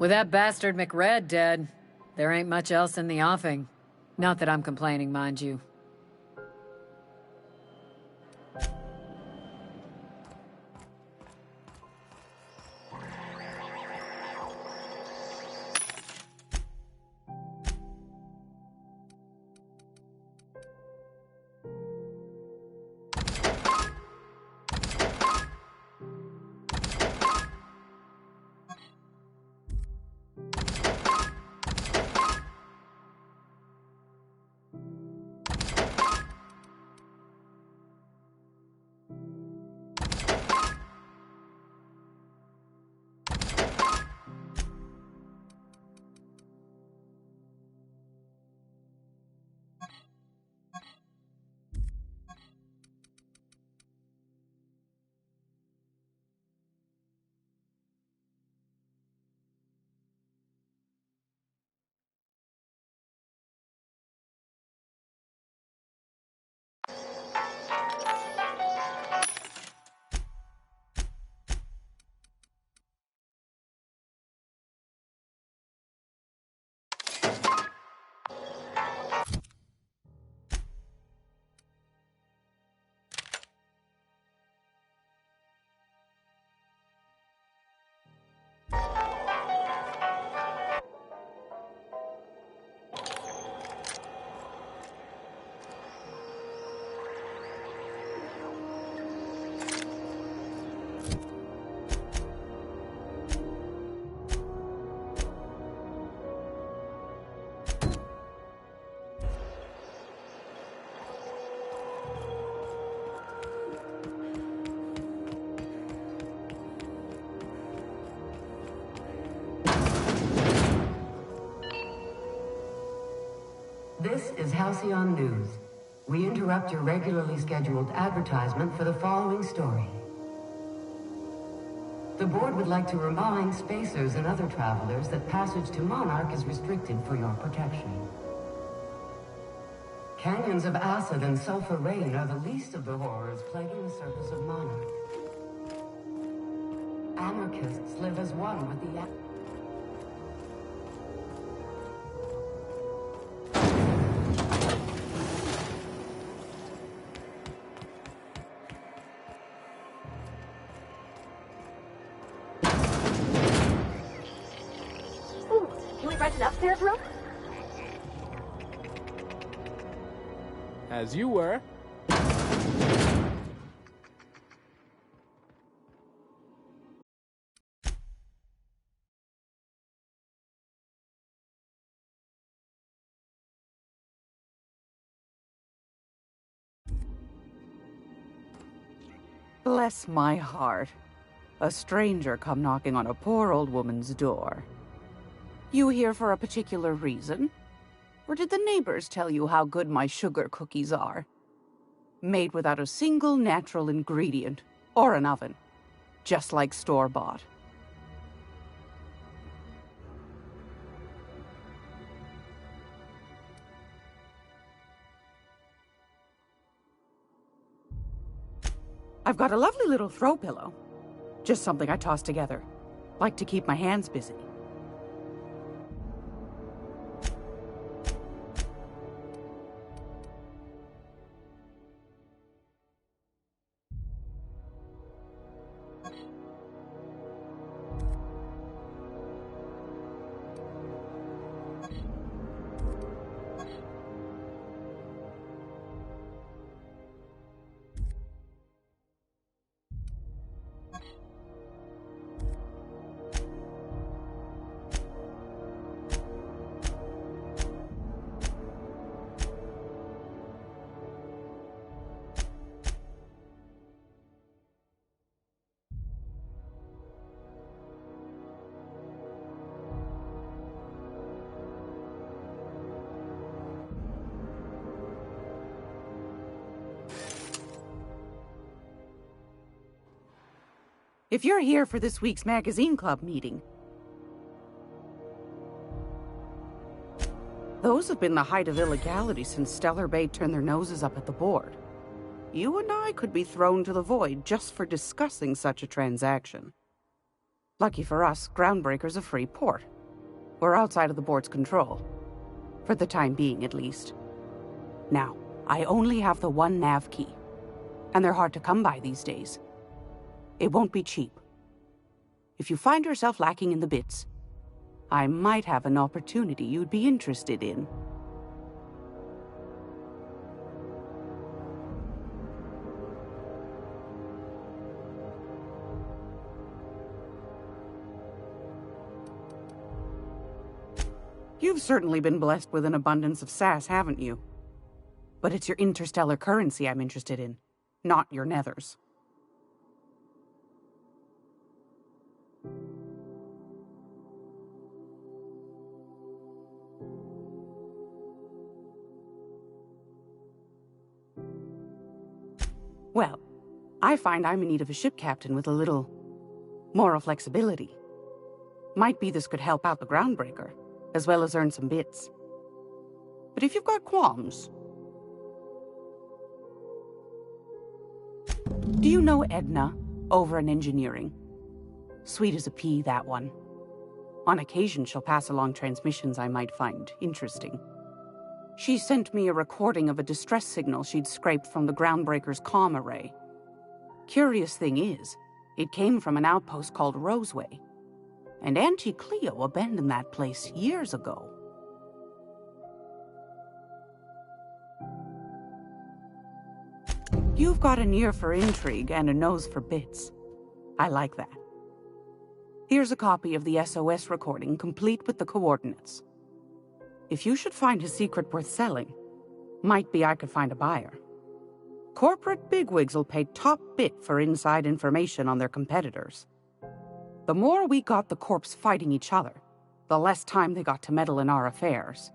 With that bastard McRed dead, there ain't much else in the offing. Not that I'm complaining, mind you. This is Halcyon News. We interrupt your regularly scheduled advertisement for the following story. The board would like to remind spacers and other travelers that passage to Monarch is restricted for your protection. Canyons of acid and sulfur rain are the least of the horrors plaguing the surface of Monarch. Anarchists live as one with the Rent an upstairs room? As you were. Bless my heart. A stranger come knocking on a poor old woman's door. You here for a particular reason? Or did the neighbors tell you how good my sugar cookies are? Made without a single natural ingredient, or an oven. Just like store-bought. I've got a lovely little throw pillow. Just something I toss together. Like to keep my hands busy. If you're here for this week's magazine club meeting, those have been the height of illegality since Stellar Bay turned their noses up at the board. You and I could be thrown to the void just for discussing such a transaction. Lucky for us, Groundbreaker's a free port. We're outside of the board's control. For the time being, at least. Now, I only have the one nav key. And they're hard to come by these days. It won't be cheap. If you find yourself lacking in the bits, I might have an opportunity you'd be interested in. You've certainly been blessed with an abundance of sass, haven't you? But it's your interstellar currency I'm interested in, not your nethers. Well, I find I'm in need of a ship captain with a little moral flexibility. Might be this could help out the Groundbreaker, as well as earn some bits. But if you've got qualms... Do you know Edna, over in engineering? Sweet as a pea, that one. On occasion, she'll pass along transmissions I might find interesting. She sent me a recording of a distress signal she'd scraped from the Groundbreaker's comm array. Curious thing is, it came from an outpost called Roseway. And Auntie Cleo abandoned that place years ago. You've got an ear for intrigue and a nose for bits. I like that. Here's a copy of the SOS recording, complete with the coordinates. If you should find a secret worth selling, might be I could find a buyer. Corporate bigwigs will pay top bit for inside information on their competitors. The more we got the corps fighting each other, the less time they got to meddle in our affairs.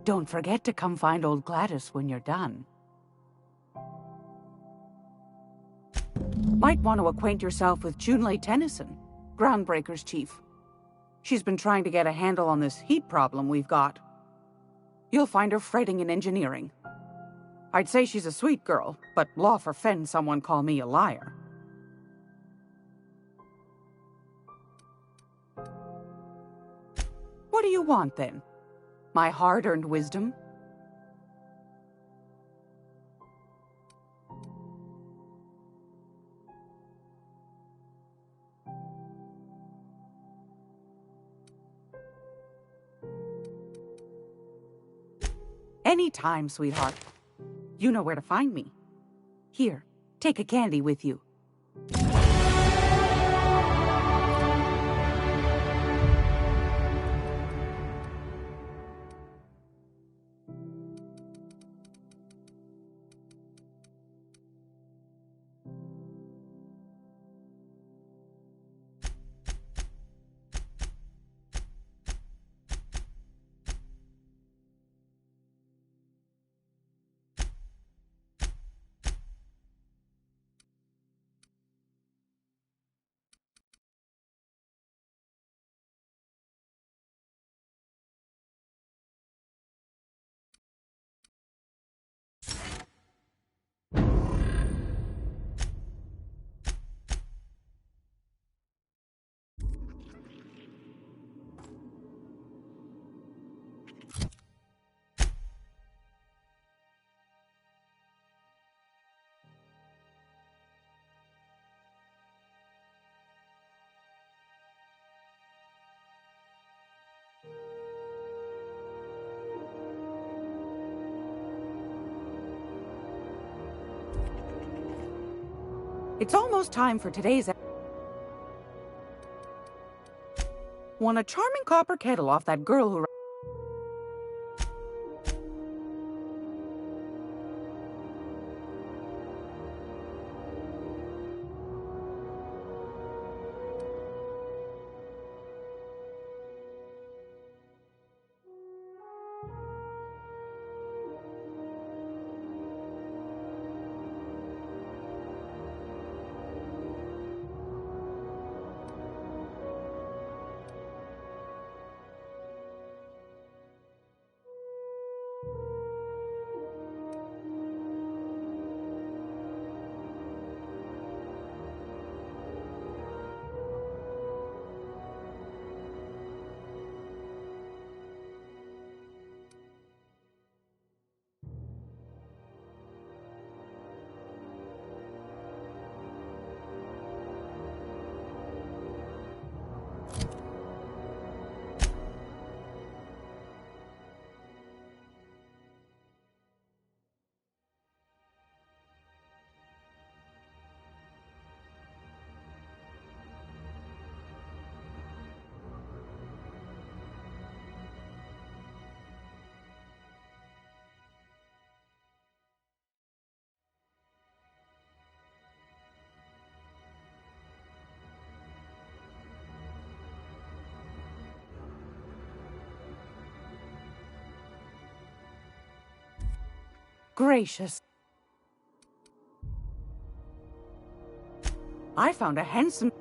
Don't forget to come find old Gladys when you're done. Might want to acquaint yourself with Junlei Tennyson, Groundbreaker's chief. She's been trying to get a handle on this heat problem we've got. You'll find her fretting in engineering. I'd say she's a sweet girl, but law forfend someone call me a liar. What do you want, then? My hard-earned wisdom? Anytime, sweetheart. You know where to find me. Here, take a candy with you. It's almost time for today's... Won a charming copper kettle off that girl who... Gracious. I found a handsome...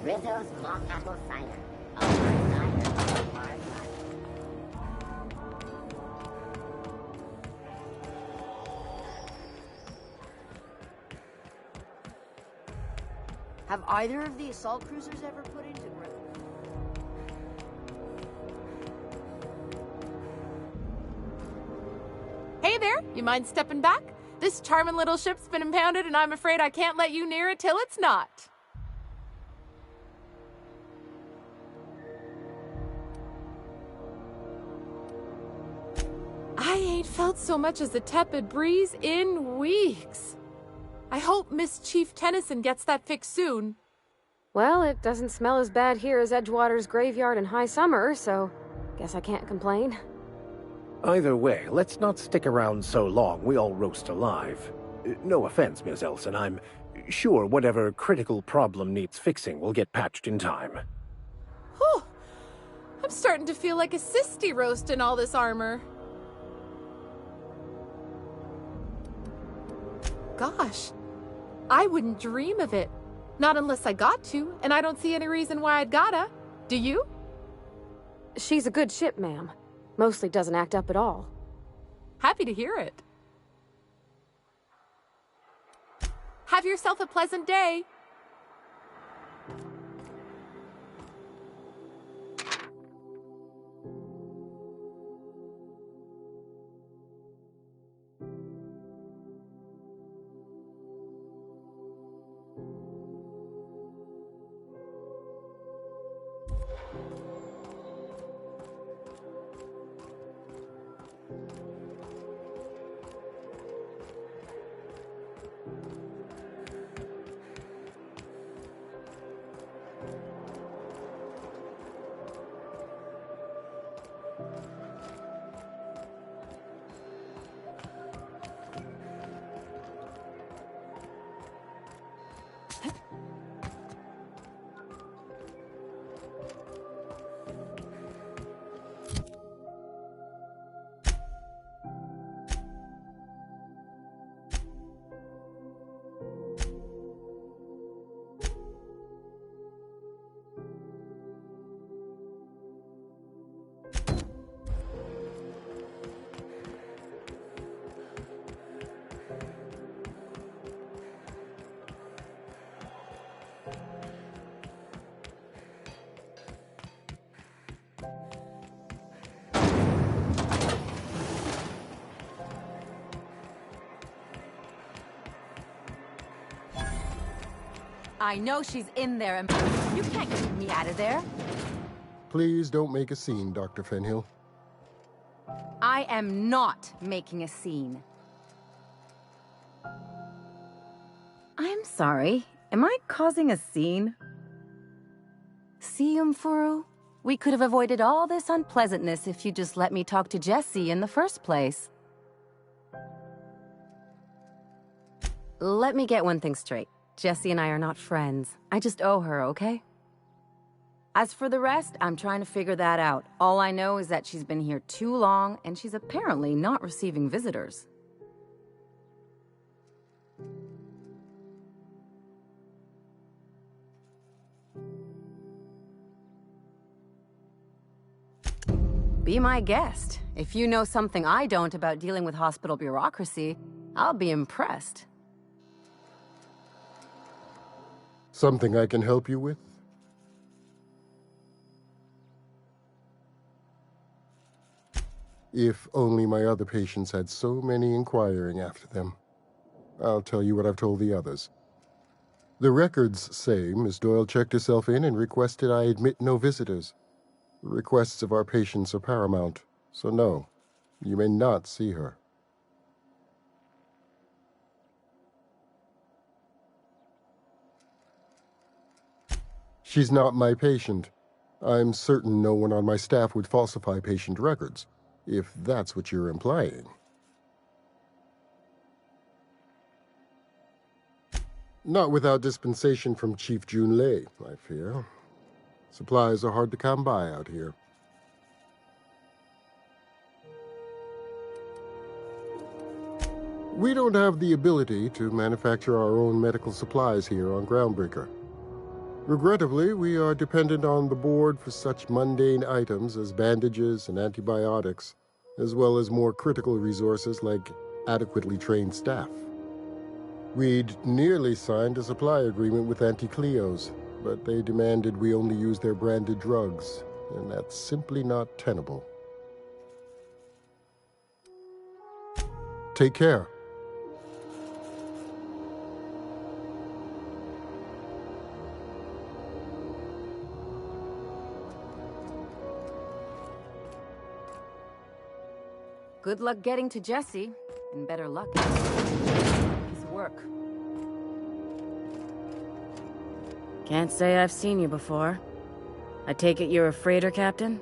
Rizzo's mock apple cider. Oh my cider. Oh my cider. Have either of the assault cruisers ever put into grip? Hey there, you mind stepping back? This charming little ship's been impounded and I'm afraid I can't let you near it till it's not. I ain't felt so much as a tepid breeze in weeks. I hope Miss Chief Tennyson gets that fixed soon. Well, it doesn't smell as bad here as Edgewater's graveyard in high summer, so guess I can't complain. Either way, let's not stick around so long we all roast alive. No offense, Ms. Elson, I'm sure whatever critical problem needs fixing will get patched in time. Whew. I'm starting to feel like a sisty roast in all this armor. Gosh, I wouldn't dream of it. Not unless I got to, and I don't see any reason why I'd gotta. Do you? She's a good ship, ma'am. Mostly doesn't act up at all. Happy to hear it. Have yourself a pleasant day. I know she's in there, and you can't keep me out of there. Please don't make a scene, Dr. Fenhill. I am not making a scene. I'm sorry. Am I causing a scene? See, Umfuru? We could have avoided all this unpleasantness if you just let me talk to Jessie in the first place. Let me get one thing straight. Jessie and I are not friends. I just owe her, okay? As for the rest, I'm trying to figure that out. All I know is that she's been here too long, and she's apparently not receiving visitors. Be my guest. If you know something I don't about dealing with hospital bureaucracy, I'll be impressed. Something I can help you with? If only my other patients had so many inquiring after them. I'll tell you what I've told the others. The records say Miss Doyle checked herself in and requested I admit no visitors. The requests of our patients are paramount, so no, you may not see her. She's not my patient. I'm certain no one on my staff would falsify patient records, if that's what you're implying. Not without dispensation from Chief Junlei, I fear. Supplies are hard to come by out here. We don't have the ability to manufacture our own medical supplies here on Groundbreaker. Regrettably, we are dependent on the board for such mundane items as bandages and antibiotics, as well as more critical resources like adequately trained staff. We'd nearly signed a supply agreement with Anti-Cleos, but they demanded we only use their branded drugs, and that's simply not tenable. Take care. Good luck getting to Jessie, and better luck. Piece of work. Can't say I've seen you before. I take it you're a freighter captain?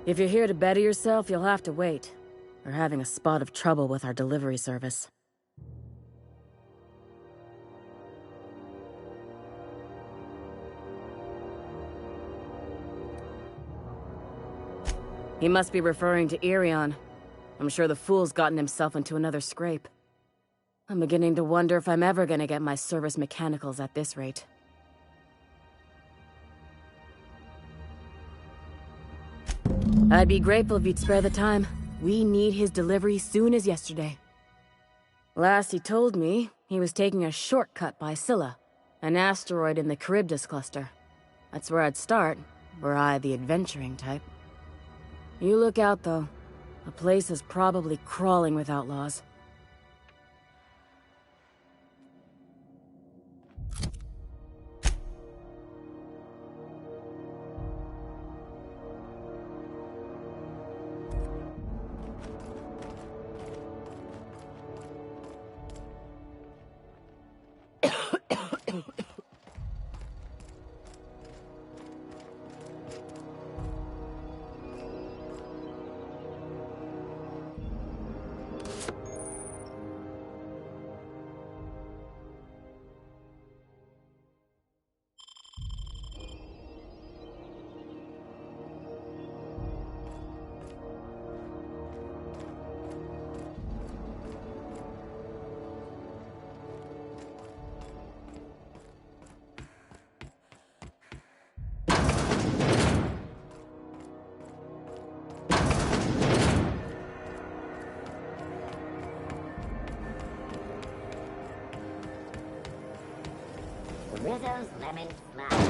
If you're here to better yourself, you'll have to wait. We're having a spot of trouble with our delivery service. He must be referring to Irion. I'm sure the fool's gotten himself into another scrape. I'm beginning to wonder if I'm ever gonna get my service mechanicals at this rate. I'd be grateful if you'd spare the time. We need his delivery soon as yesterday. Last he told me, he was taking a shortcut by Scylla, an asteroid in the Charybdis cluster. That's where I'd start, were I the adventuring type. You look out, though. The place is probably crawling with outlaws. Rizzo's Lemon Slide.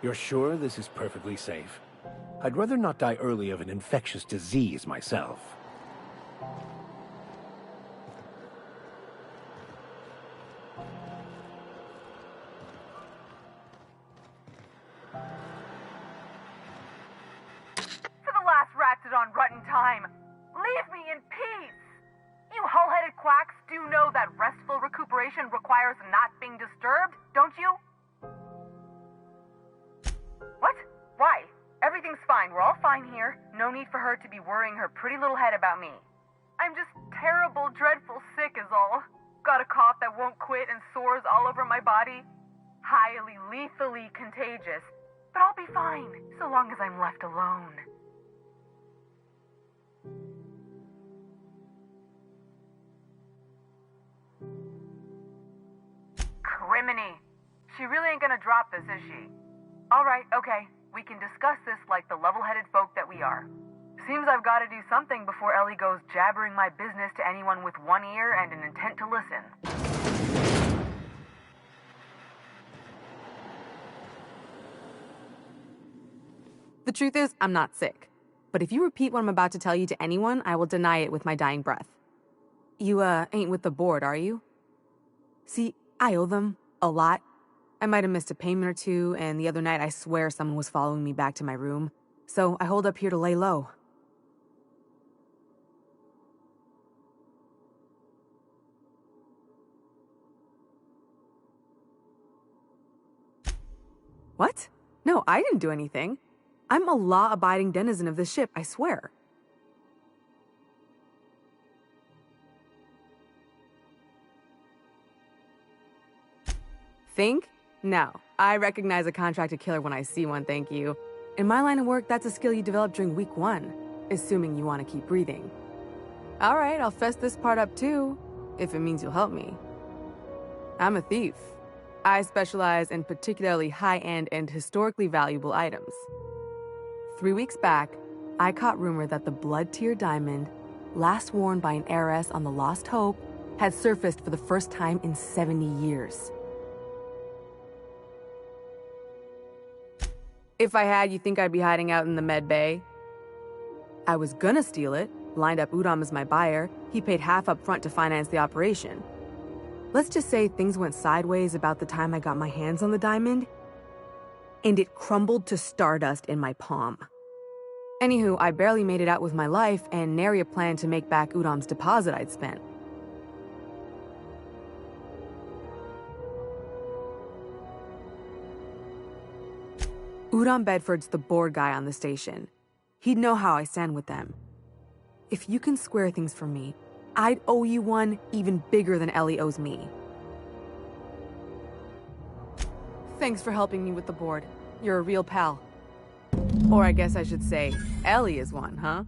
You're sure this is perfectly safe? I'd rather not die early of an infectious disease myself. For the last ratted on rotten time, leave me in peace! You hull-headed quacks do know that restful recuperation requires not being disturbed, don't you? What? Why? Everything's fine. We're all fine here. No need for her to be worrying her pretty little head about me. I'm just terrible, dreadful sick is all. Got a cough that won't quit and sores all over my body. Highly, lethally contagious. But I'll be fine, so long as I'm left alone. Criminy. She really ain't gonna drop this, is she? Alright, okay. We can discuss this like the level-headed folk that we are. Seems I've got to do something before Ellie goes jabbering my business to anyone with one ear and an intent to listen. The truth is, I'm not sick. But if you repeat what I'm about to tell you to anyone, I will deny it with my dying breath. You, ain't with the board, are you? See, I owe them a lot. I might have missed a payment or two, and the other night I swear someone was following me back to my room. So I hold up here to lay low. What? No, I didn't do anything. I'm a law-abiding denizen of this ship, I swear. Think? No. I recognize a contracted killer when I see one, thank you. In my line of work, that's a skill you develop during week 1, assuming you want to keep breathing. Alright, I'll fess this part up too, if it means you'll help me. I'm a thief. I specialize in particularly high-end and historically valuable items. 3 weeks back, I caught rumor that the blood-tier diamond, last worn by an heiress on the Lost Hope, had surfaced for the first time in 70 years. If I had, you think I'd be hiding out in the med bay? I was gonna steal it, lined up Udom as my buyer. He paid half up front to finance the operation. Let's just say things went sideways about the time I got my hands on the diamond, and it crumbled to stardust in my palm. Anywho, I barely made it out with my life, and nary a plan to make back Udom's deposit I'd spent. Udom Bedford's the board guy on the station. He'd know how I stand with them. If you can square things for me, I'd owe you one even bigger than Ellie owes me. Thanks for helping me with the board. You're a real pal. Or I guess I should say, Ellie is one, huh?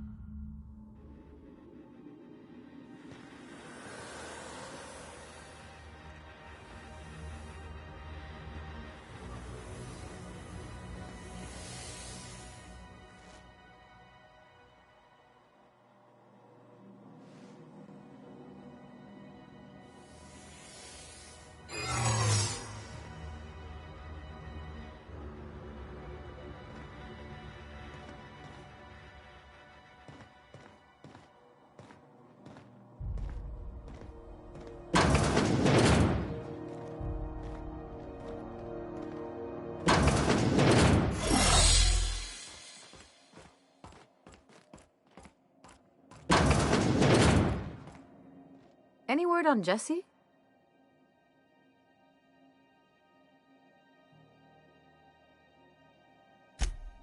Any word on Jesse?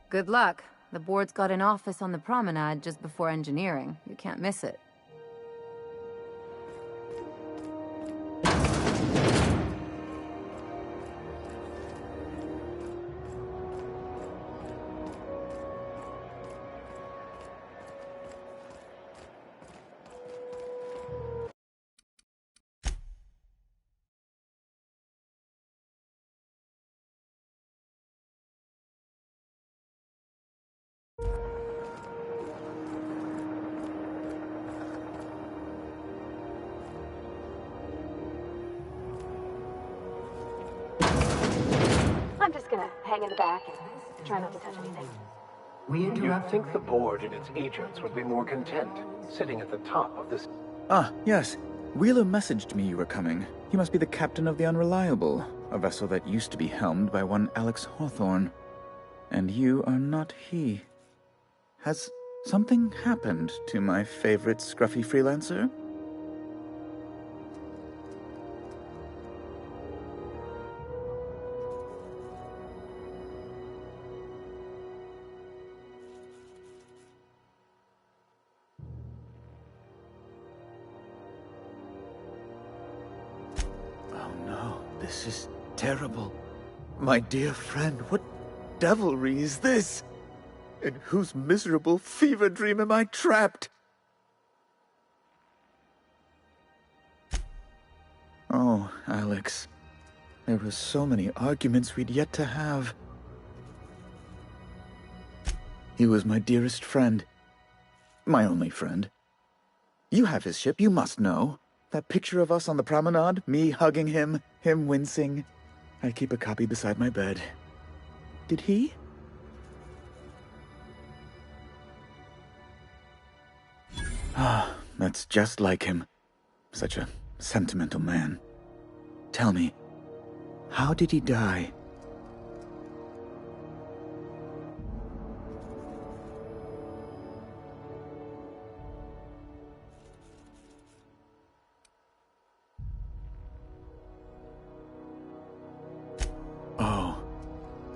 Good luck. The board's got an office on the promenade just before engineering. You can't miss it. I'm just gonna hang in the back and try not to touch anything. You'd think the board and its agents would be more content, sitting at the top of this... Ah, yes. Wheeler messaged me you were coming. He must be the captain of the Unreliable, a vessel that used to be helmed by one Alex Hawthorne. And you are not he. Has something happened to my favorite scruffy freelancer? This is terrible. My dear friend, what devilry is this? In whose miserable fever dream am I trapped? Oh, Alex. There were so many arguments we'd yet to have. He was my dearest friend. My only friend. You have his ship, you must know. That picture of us on the promenade, me hugging him, him wincing. I keep a copy beside my bed. Did he? Ah, that's just like him. Such a sentimental man. Tell me, how did he die?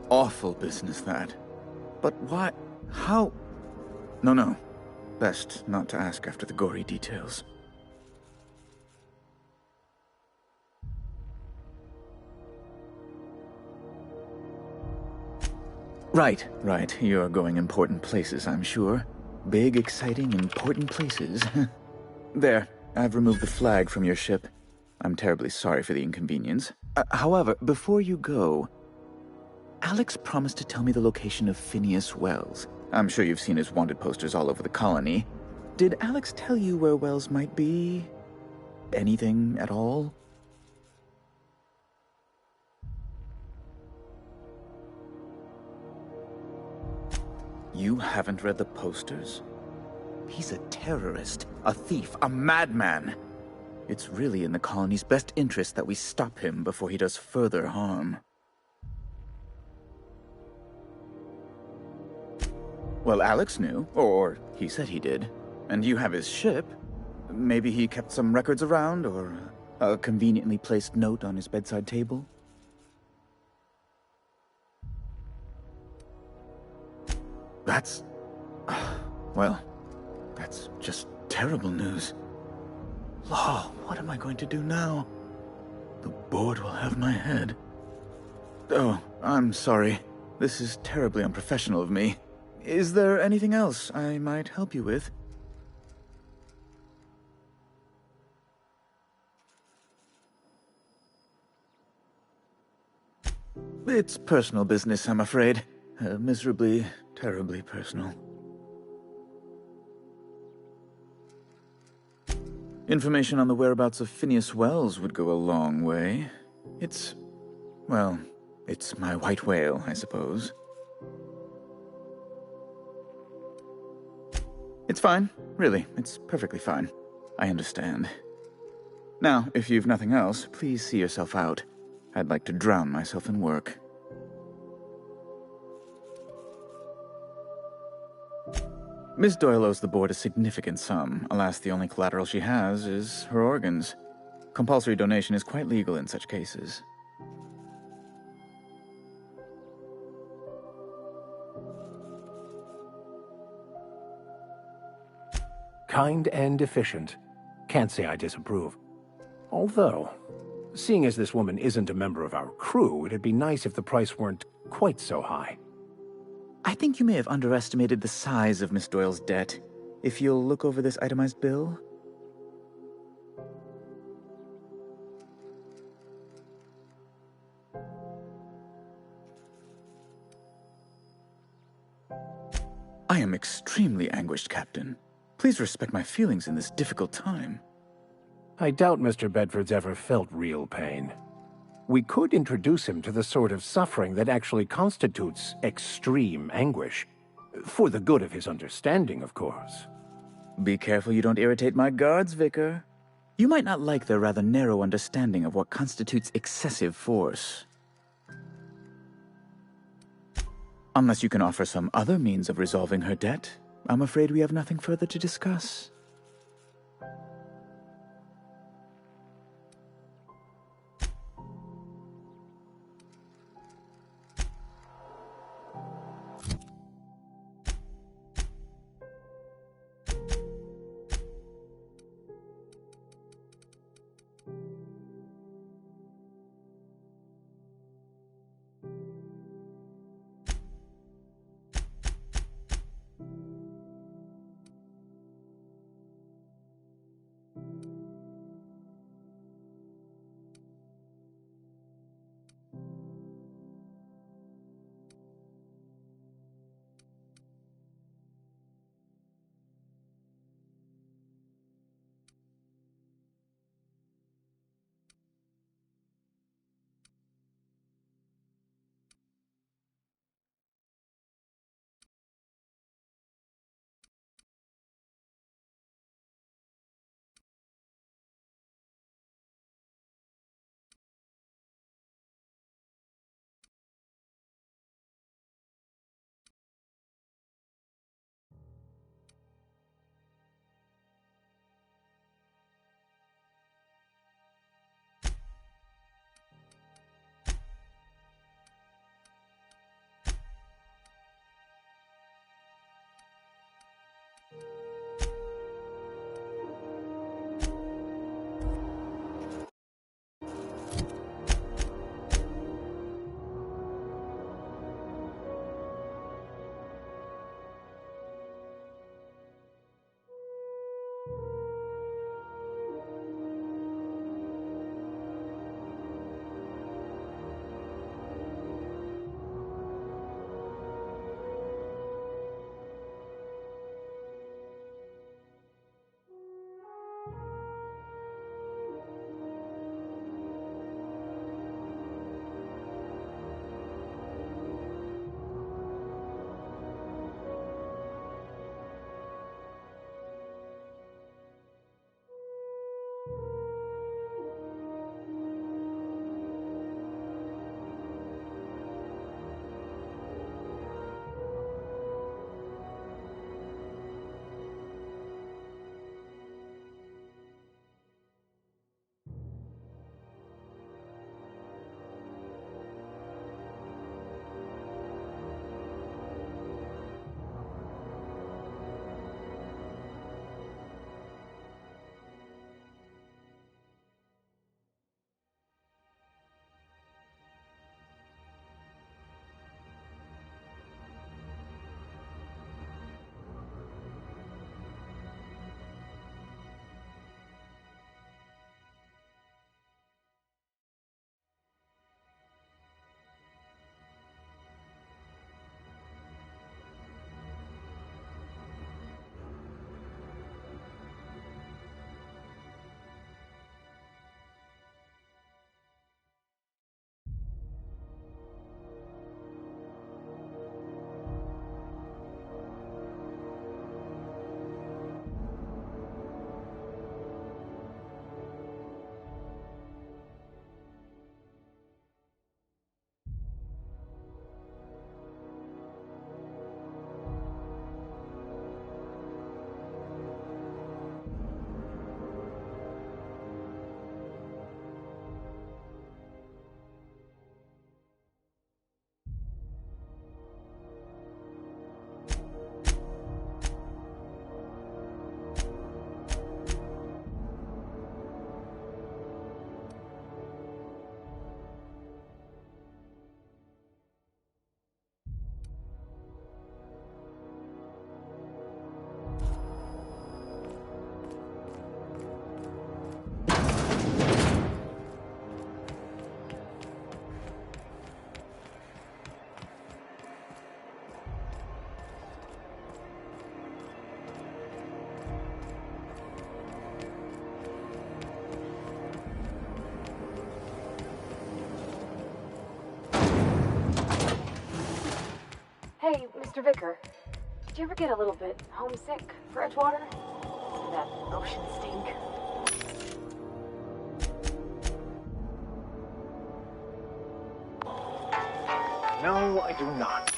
Awful business, that. But why? How? No. Best not to ask after the gory details. Right. You're going important places, I'm sure. Big, exciting, important places. There, I've removed the flag from your ship. I'm terribly sorry for the inconvenience. However, before you go... Alex promised to tell me the location of Phineas Wells. I'm sure you've seen his wanted posters all over the colony. Did Alex tell you where Wells might be? Anything at all? You haven't read the posters? He's a terrorist, a thief, a madman. It's really in the colony's best interest that we stop him before he does further harm. Well, Alex knew, or he said he did. And you have his ship. Maybe he kept some records around, or a conveniently placed note on his bedside table? That's... well, that's just terrible news. Law, what am I going to do now? The board will have my head. Oh, I'm sorry. This is terribly unprofessional of me. Is there anything else I might help you with? It's personal business, I'm afraid. Miserably, terribly personal. Information on the whereabouts of Phineas Wells would go a long way. It's my white whale, I suppose. It's fine. Really, it's perfectly fine. I understand. Now, if you've nothing else, please see yourself out. I'd like to drown myself in work. Miss Doyle owes the board a significant sum. Alas, the only collateral she has is her organs. Compulsory donation is quite legal in such cases. Kind and efficient. Can't say I disapprove. Although, seeing as this woman isn't a member of our crew, it'd be nice if the price weren't quite so high. I think you may have underestimated the size of Miss Doyle's debt. If you'll look over this itemized bill. I am extremely anguished, Captain. Please respect my feelings in this difficult time. I doubt Mr. Bedford's ever felt real pain. We could introduce him to the sort of suffering that actually constitutes extreme anguish. For the good of his understanding, of course. Be careful you don't irritate my guards, Vicar. You might not like their rather narrow understanding of what constitutes excessive force. Unless you can offer some other means of resolving her debt, I'm afraid we have nothing further to discuss. Mr. Vicker, did you ever get a little bit homesick for Edgewater? That ocean stink? No, I do not.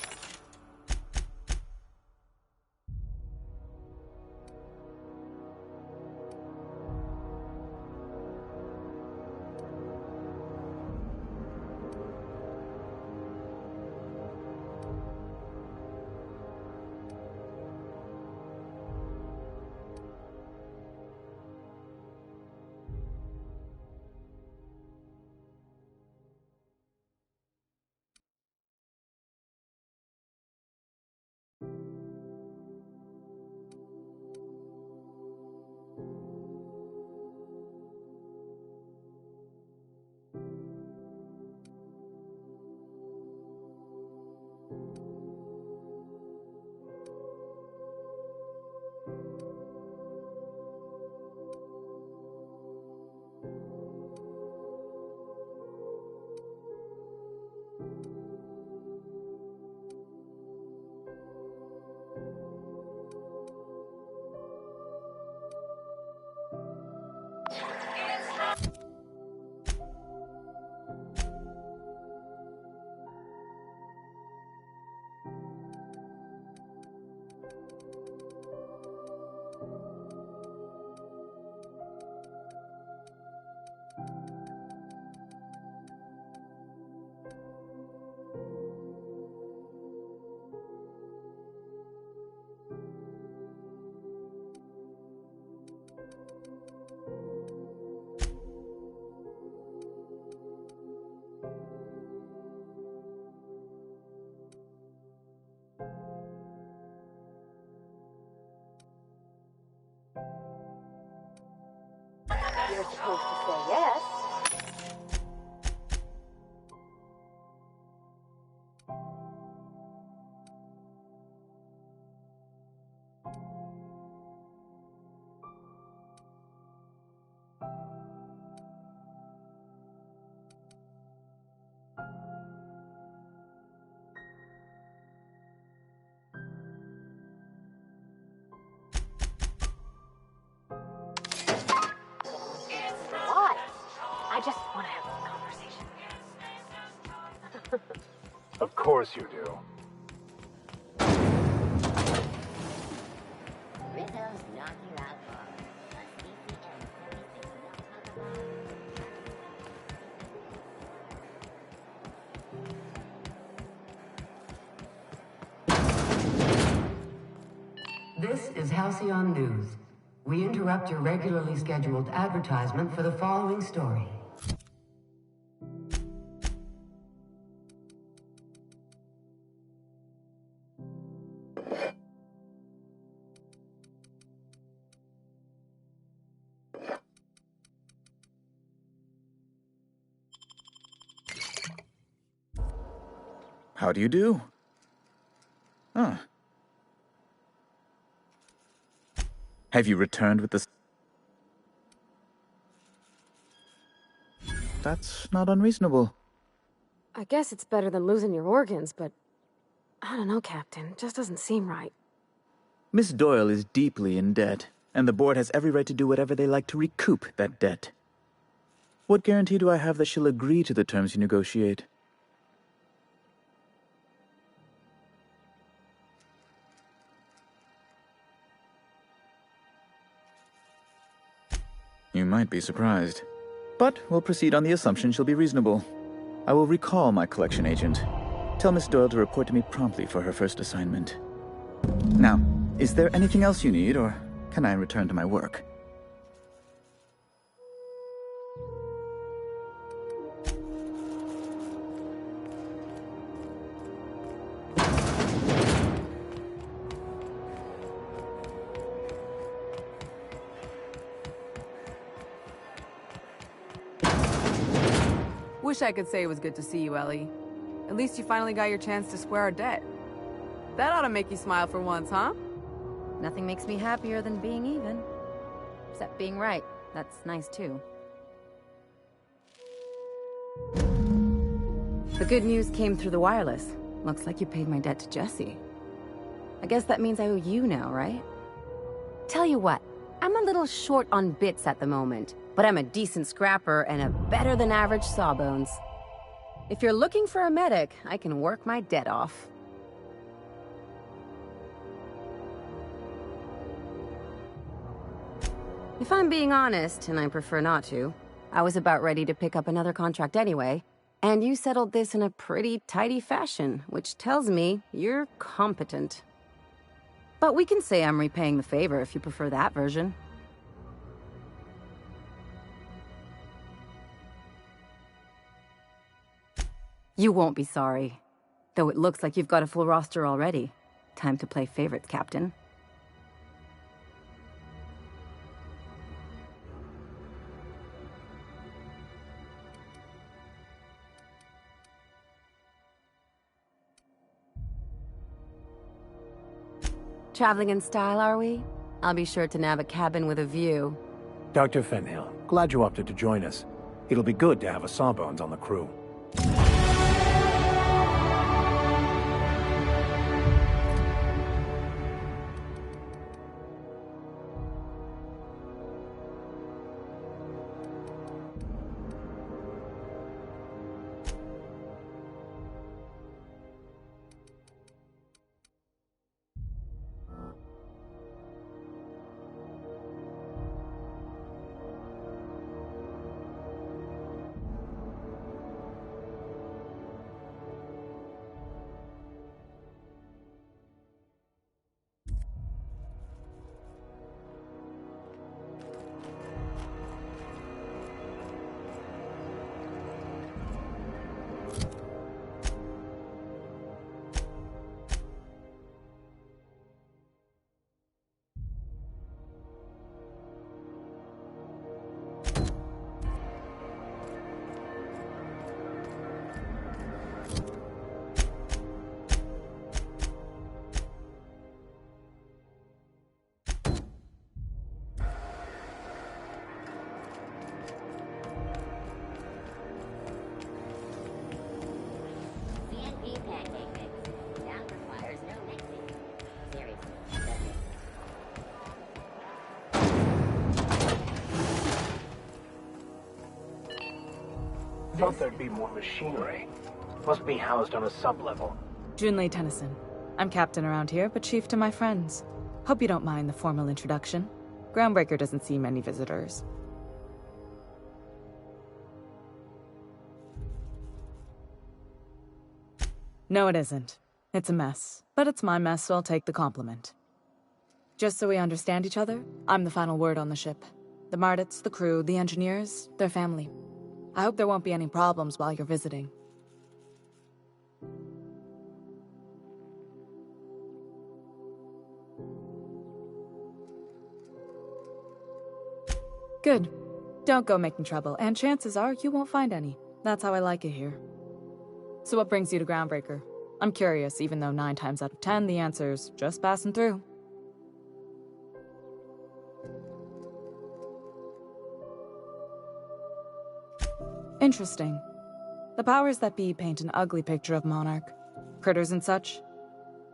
You're supposed to say yes. Why? I just want to have a conversation. Of course you do. Rizzo's knock you out bar. A CCM 76 This is Halcyon News. We interrupt your regularly scheduled advertisement for the following story. How do you do? Huh. Have you returned with the... That's not unreasonable. I guess it's better than losing your organs, but I don't know, Captain. It just doesn't seem right. Miss Doyle is deeply in debt, and the board has every right to do whatever they like to recoup that debt. What guarantee do I have that she'll agree to the terms you negotiate? You might be surprised. But we'll proceed on the assumption she'll be reasonable. I will recall my collection agent. Tell Miss Doyle to report to me promptly for her first assignment. Now, is there anything else you need, or can I return to my work? Wish I could say it was good to see you, Ellie. At least you finally got your chance to square our debt. That ought to make you smile for once, huh? Nothing makes me happier than being even. Except being right. That's nice, too. The good news came through the wireless. Looks like you paid my debt to Jesse. I guess that means I owe you now, right? Tell you what, I'm a little short on bits at the moment, but I'm a decent scrapper and a better-than-average sawbones. If you're looking for a medic, I can work my debt off. If I'm being honest, and I prefer not to, I was about ready to pick up another contract anyway, and you settled this in a pretty tidy fashion, which tells me you're competent. But we can say I'm repaying the favor if you prefer that version. You won't be sorry. Though it looks like you've got a full roster already. Time to play favorites, Captain. Traveling in style, are we? I'll be sure to nab a cabin with a view. Dr. Fenhill, glad you opted to join us. It'll be good to have a Sawbones on the crew. CNP pancake mix. That requires no mixing. Seriously, does it? Thought there'd be more machinery. Must be housed on a sub-level. Junlei Tennyson. I'm captain around here, but chief to my friends. Hope you don't mind the formal introduction. Groundbreaker doesn't see many visitors. No, it isn't. It's a mess. But it's my mess, so I'll take the compliment. Just so we understand each other, I'm the final word on the ship. The Mardits, the crew, the engineers, their family. I hope there won't be any problems while you're visiting. Good. Don't go making trouble, and chances are you won't find any. That's how I like it here. So what brings you to Groundbreaker? I'm curious, even though 9 times out of 10 the answer's just passing through. Interesting. The powers that be paint an ugly picture of Monarch. Critters and such.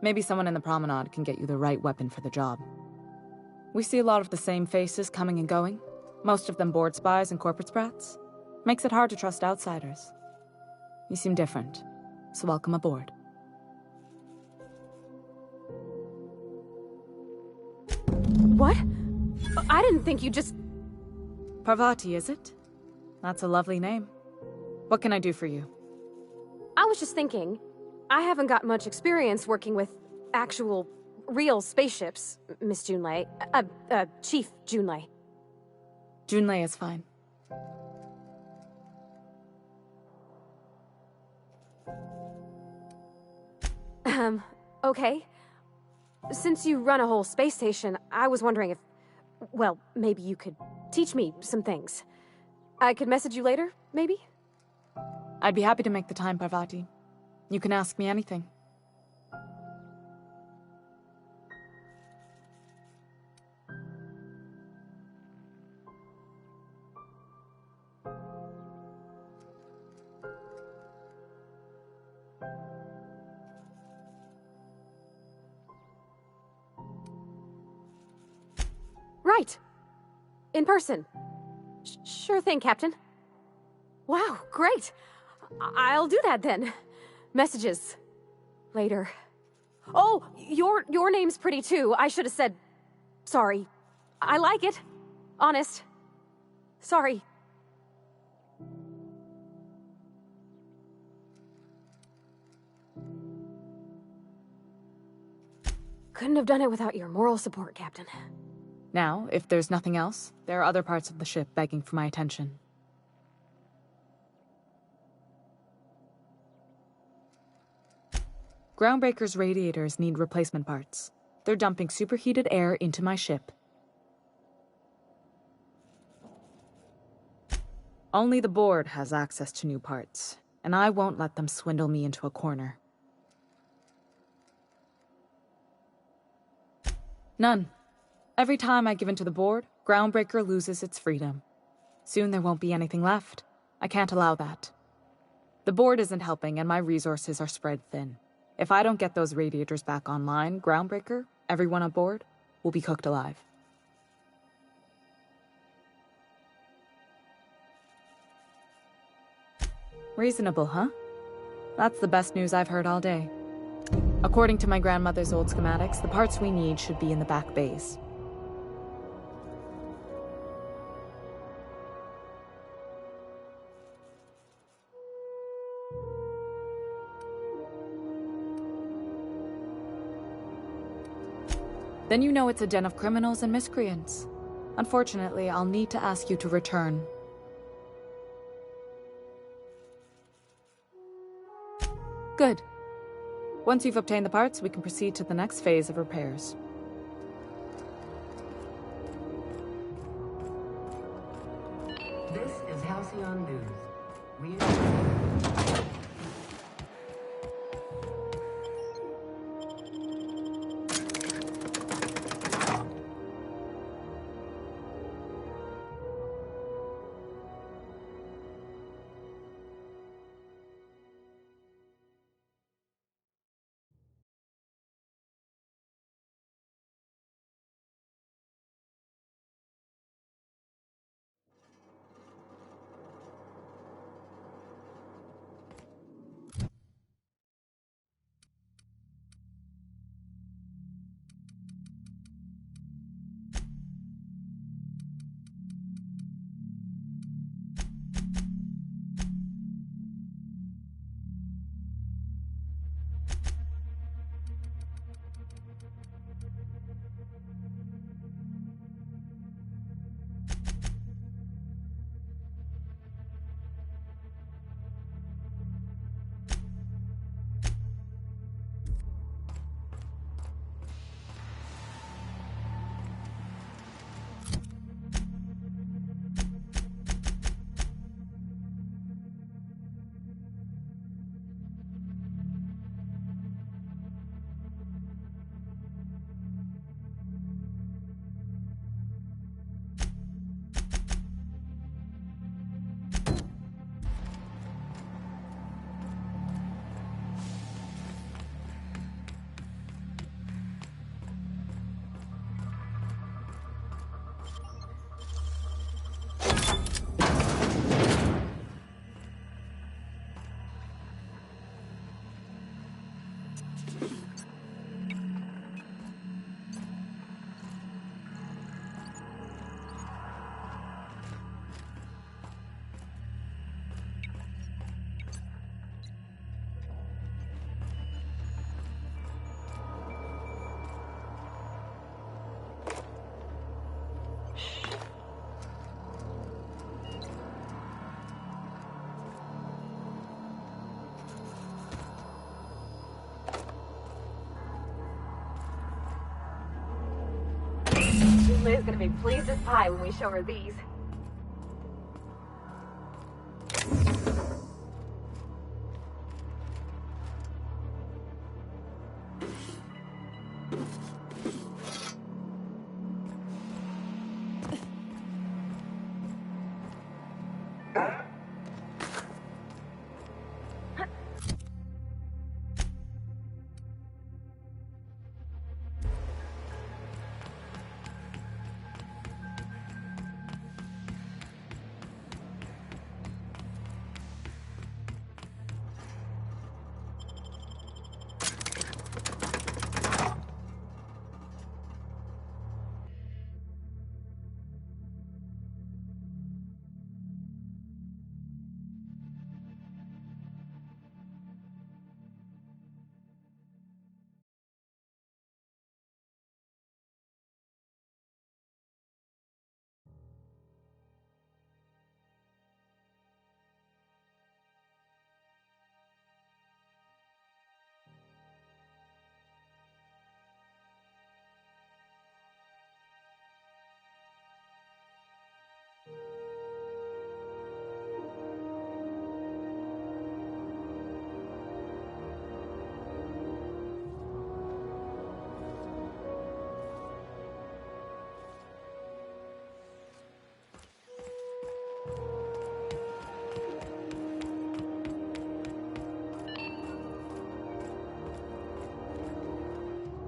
Maybe someone in the promenade can get you the right weapon for the job. We see a lot of the same faces coming and going. Most of them board spies and corporate sprats. Makes it hard to trust outsiders. You seem different, so welcome aboard. What? I didn't think you just... Parvati, is it? That's a lovely name. What can I do for you? I was just thinking, I haven't got much experience working with actual, real spaceships, Miss Junlei. Chief Junlei. Junlei is fine. Okay. Since you run a whole space station, I was wondering if... Well, maybe you could teach me some things. I could message you later, maybe? I'd be happy to make the time, Parvati. You can ask me anything. Right. In person. Sure thing, Captain. Wow, great. I'll do that then. Messages. Later. Oh, your name's pretty too. I should have said... Sorry. I like it. Honest. Sorry. Couldn't have done it without your moral support, Captain. Now, if there's nothing else, there are other parts of the ship begging for my attention. Groundbreaker's radiators need replacement parts. They're dumping superheated air into my ship. Only the board has access to new parts, and I won't let them swindle me into a corner. None. Every time I give in to the board, Groundbreaker loses its freedom. Soon there won't be anything left. I can't allow that. The board isn't helping, and my resources are spread thin. If I don't get those radiators back online, Groundbreaker, everyone on board, will be cooked alive. Reasonable, huh? That's the best news I've heard all day. According to my grandmother's old schematics, the parts we need should be in the back bays. Then you know it's a den of criminals and miscreants. Unfortunately, I'll need to ask you to return. Good. Once you've obtained the parts, we can proceed to the next phase of repairs. This is Halcyon News. We Liz gonna be pleased as pie when we show her these.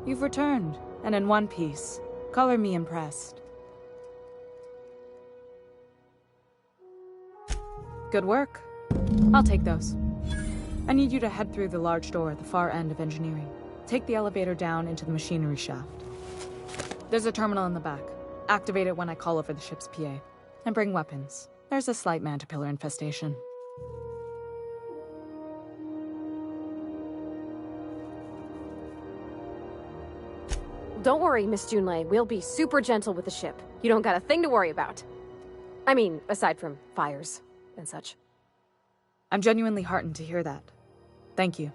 You've returned, and in one piece. Color me impressed. Good work. I'll take those. I need you to head through the large door at the far end of engineering. Take the elevator down into the machinery shaft. There's a terminal in the back. Activate it when I call over the ship's PA. And bring weapons. There's a slight mantipillar infestation. Don't worry, Miss Junlei. We'll be super gentle with the ship. You don't got a thing to worry about. I mean, aside from fires and such. I'm genuinely heartened to hear that. Thank you.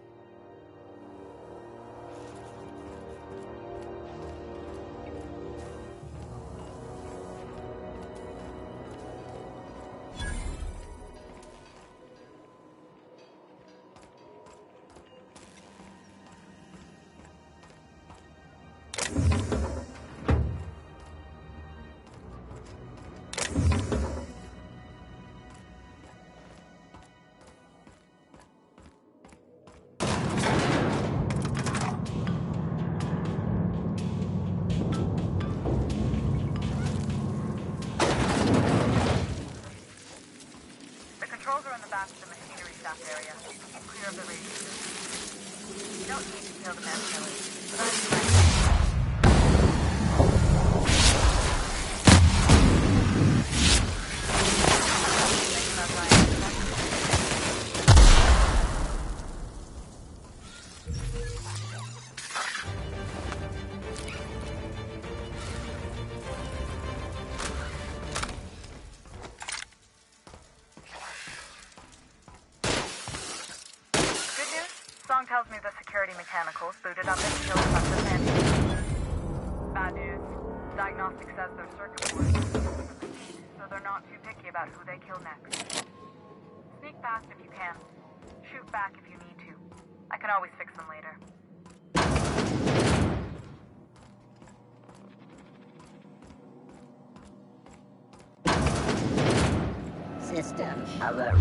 Tells me the security mechanicals booted up and killed a bunch of men. Bad news. Diagnostic says their circuit boards, so they're not too picky about who they kill next. Sneak past if you can. Shoot back if you need to. I can always fix them later. System alert.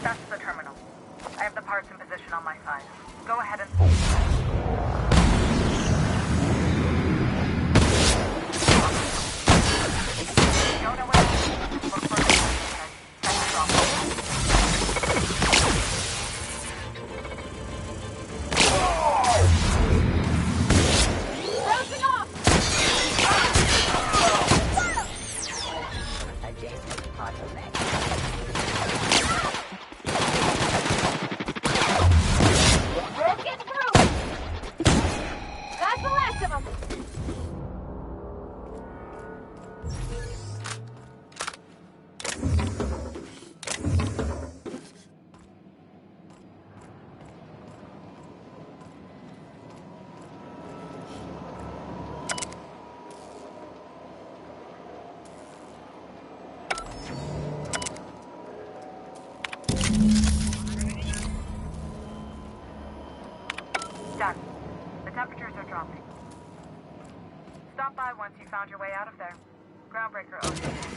That's the terminal. I have the parts in position on my side. Go ahead and... Don't know what it is. Look for it. Bouncing off! Adjacent automatic. Get through! That's the last of them! Done. The temperatures are dropping. Stop by once you found your way out of there. Groundbreaker owes you.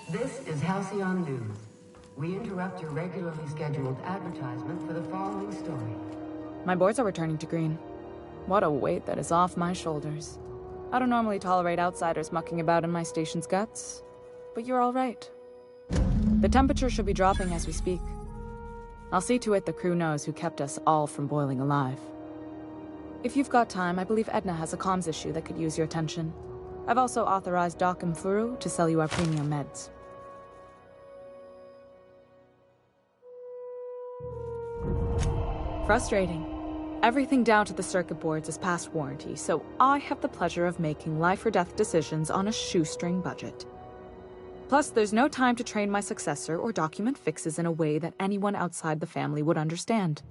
This is Halcyon News. We interrupt your regularly scheduled advertisement for the following story. My boards are returning to green. What a weight that is off my shoulders. I don't normally tolerate outsiders mucking about in my station's guts, but you're all right. The temperature should be dropping as we speak. I'll see to it the crew knows who kept us all from boiling alive. If you've got time, I believe Edna has a comms issue that could use your attention. I've also authorized Doc and Furu to sell you our premium meds. Frustrating. Everything down to the circuit boards is past warranty, so I have the pleasure of making life or death decisions on a shoestring budget. Plus, there's no time to train my successor or document fixes in a way that anyone outside the family would understand.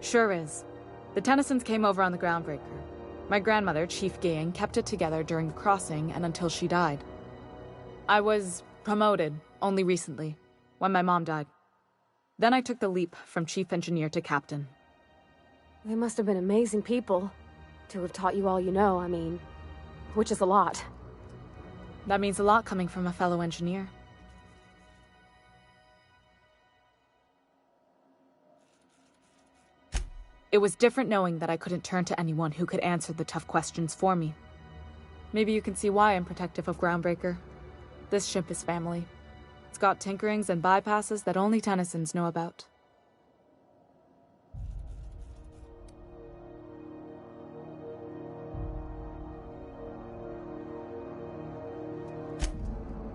Sure is. The Tennysons came over on the Groundbreaker. My grandmother, Chief Gang, kept it together during the crossing and until she died. I was promoted only recently, when my mom died. Then I took the leap from chief engineer to captain. They must have been amazing people to have taught you all you know, I mean, which is a lot. That means a lot coming from a fellow engineer. It was different knowing that I couldn't turn to anyone who could answer the tough questions for me. Maybe you can see why I'm protective of Groundbreaker. This ship is family. It's got tinkerings and bypasses that only Tennysons know about.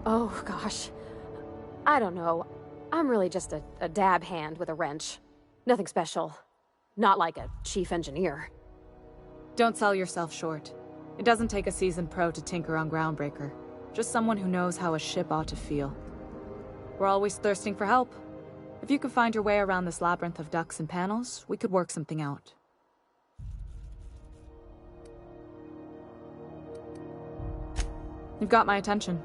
Oh, gosh. I don't know. I'm really just a dab hand with a wrench. Nothing special. Not like a chief engineer. Don't sell yourself short. It doesn't take a seasoned pro to tinker on Groundbreaker. Just someone who knows how a ship ought to feel. We're always thirsting for help. If you could find your way around this labyrinth of ducts and panels, we could work something out. You've got my attention.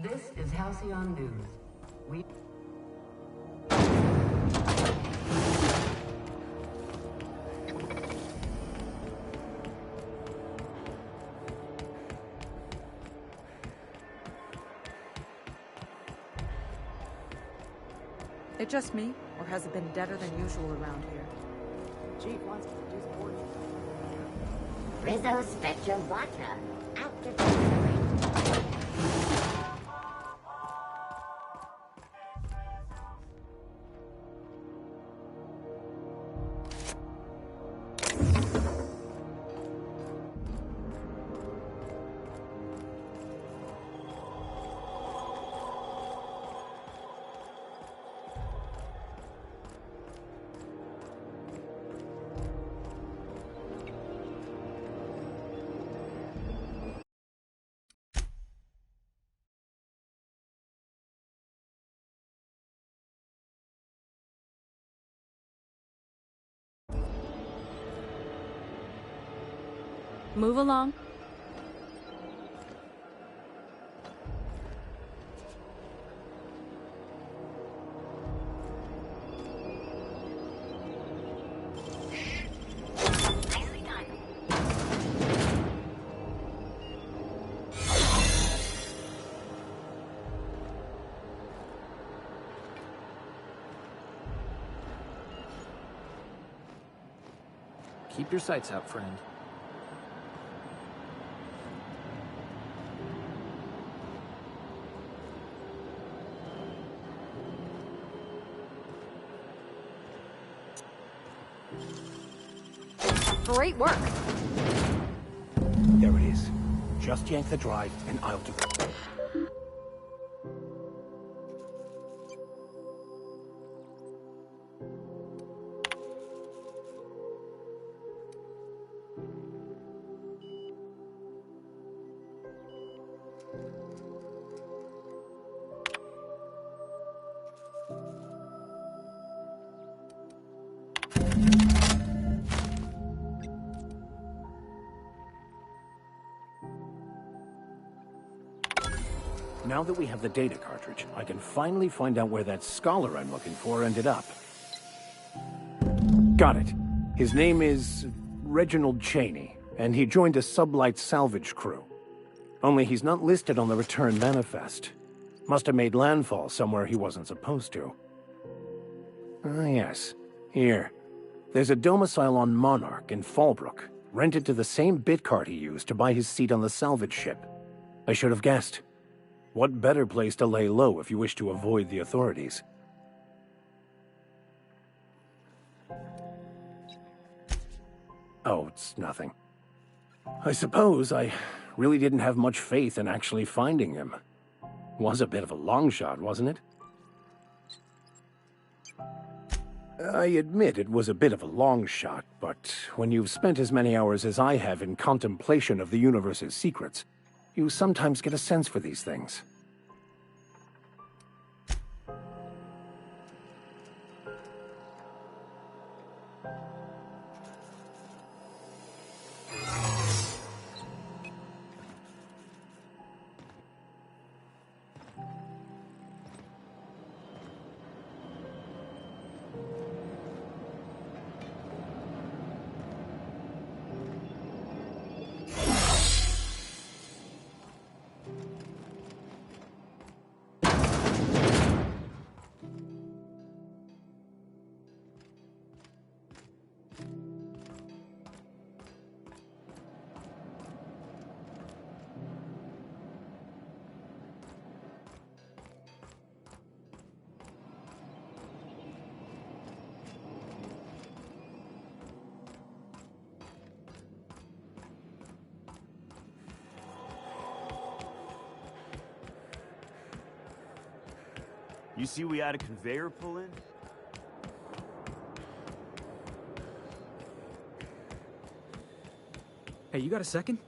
This is Halcyon News. We... It just me, or has it been deader than usual around here? Chief wants to produce more. Rizzo Spectrum Vodka. Active. Move along. Keep your sights out, friend. Great work. There it is. Just yank the drive, and I'll do it. Now that we have the data cartridge, I can finally find out where that scholar I'm looking for ended up. Got it. His name is Reginald Cheney, and he joined a sublight salvage crew. Only he's not listed on the return manifest. Must have made landfall somewhere he wasn't supposed to. Ah, yes. Here. There's a domicile on Monarch in Fallbrook, rented to the same bit card he used to buy his seat on the salvage ship. I should have guessed. What better place to lay low if you wish to avoid the authorities? Oh, it's nothing. I suppose I really didn't have much faith in actually finding him. Was a bit of a long shot, wasn't it? I admit it was a bit of a long shot, but when you've spent as many hours as I have in contemplation of the universe's secrets, you sometimes get a sense for these things. You see we had a conveyor pull in? Hey, you got a second?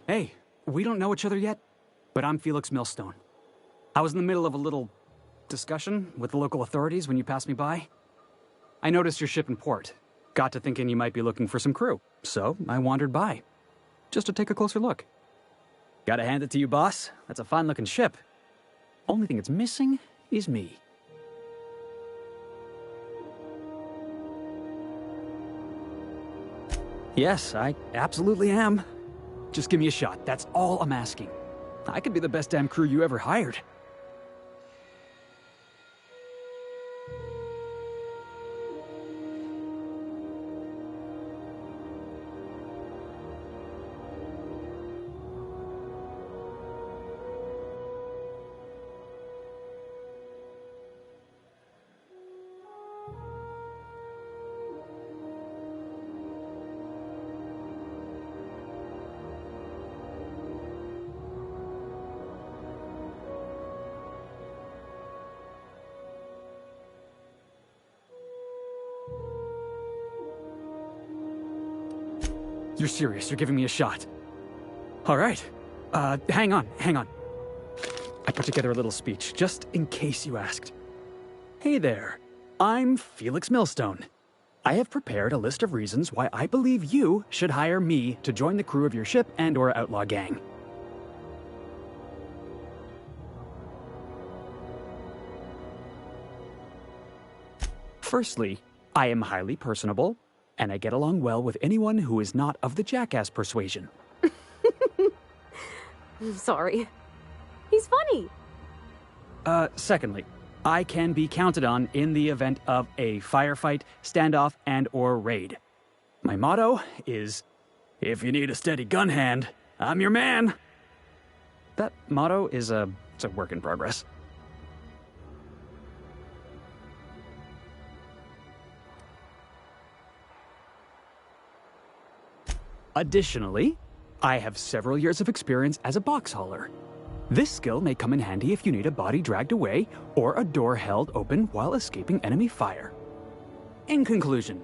Hey, we don't know each other yet, but I'm Felix Millstone. I was in the middle of a little discussion with the local authorities when you passed me by. I noticed your ship in port. Got to thinking you might be looking for some crew, so I wandered by, just to take a closer look. Gotta hand it to you, boss. That's a fine-looking ship. Only thing it's missing is me. Yes, I absolutely am. Just give me a shot. That's all I'm asking. I could be the best damn crew you ever hired. You're serious, you're giving me a shot. All right. Hang on. I put together a little speech, just in case you asked. Hey there, I'm Felix Millstone. I have prepared a list of reasons why I believe you should hire me to join the crew of your ship and/or outlaw gang. Firstly, I am highly personable, and I get along well with anyone who is not of the jackass persuasion. I'm sorry. He's funny. Secondly, I can be counted on in the event of a firefight, standoff, and/or raid. My motto is, if you need a steady gun hand, I'm your man. That motto is it's a work in progress. Additionally, I have several years of experience as a box hauler. This skill may come in handy if you need a body dragged away or a door held open while escaping enemy fire. In conclusion,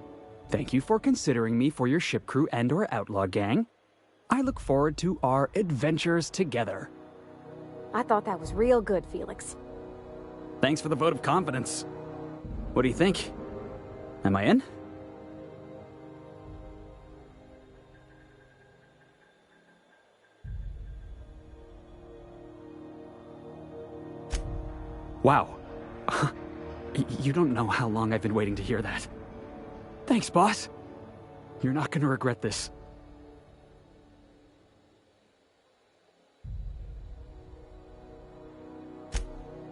thank you for considering me for your ship crew and/or outlaw gang. I look forward to our adventures together. I thought that was real good, Felix. Thanks for the vote of confidence. What do you think? Am I in? Wow. You don't know how long I've been waiting to hear that. Thanks, boss. You're not gonna regret this.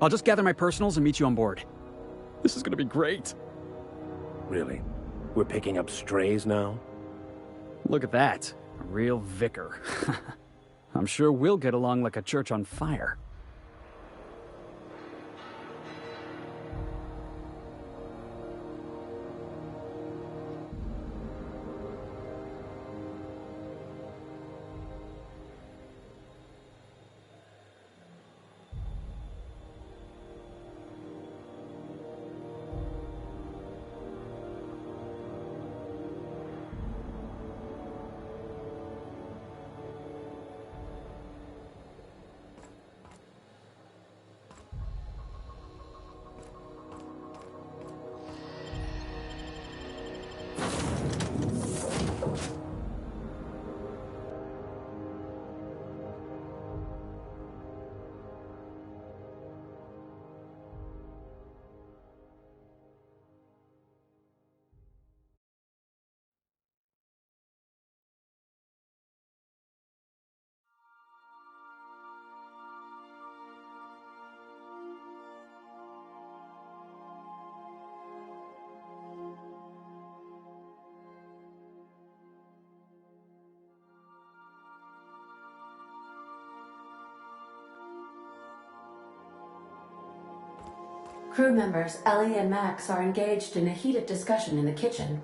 I'll just gather my personals and meet you on board. This is gonna be great. Really? We're picking up strays now? Look at that. A real vicar. I'm sure we'll get along like a church on fire. Crew members Ellie and Max are engaged in a heated discussion in the kitchen.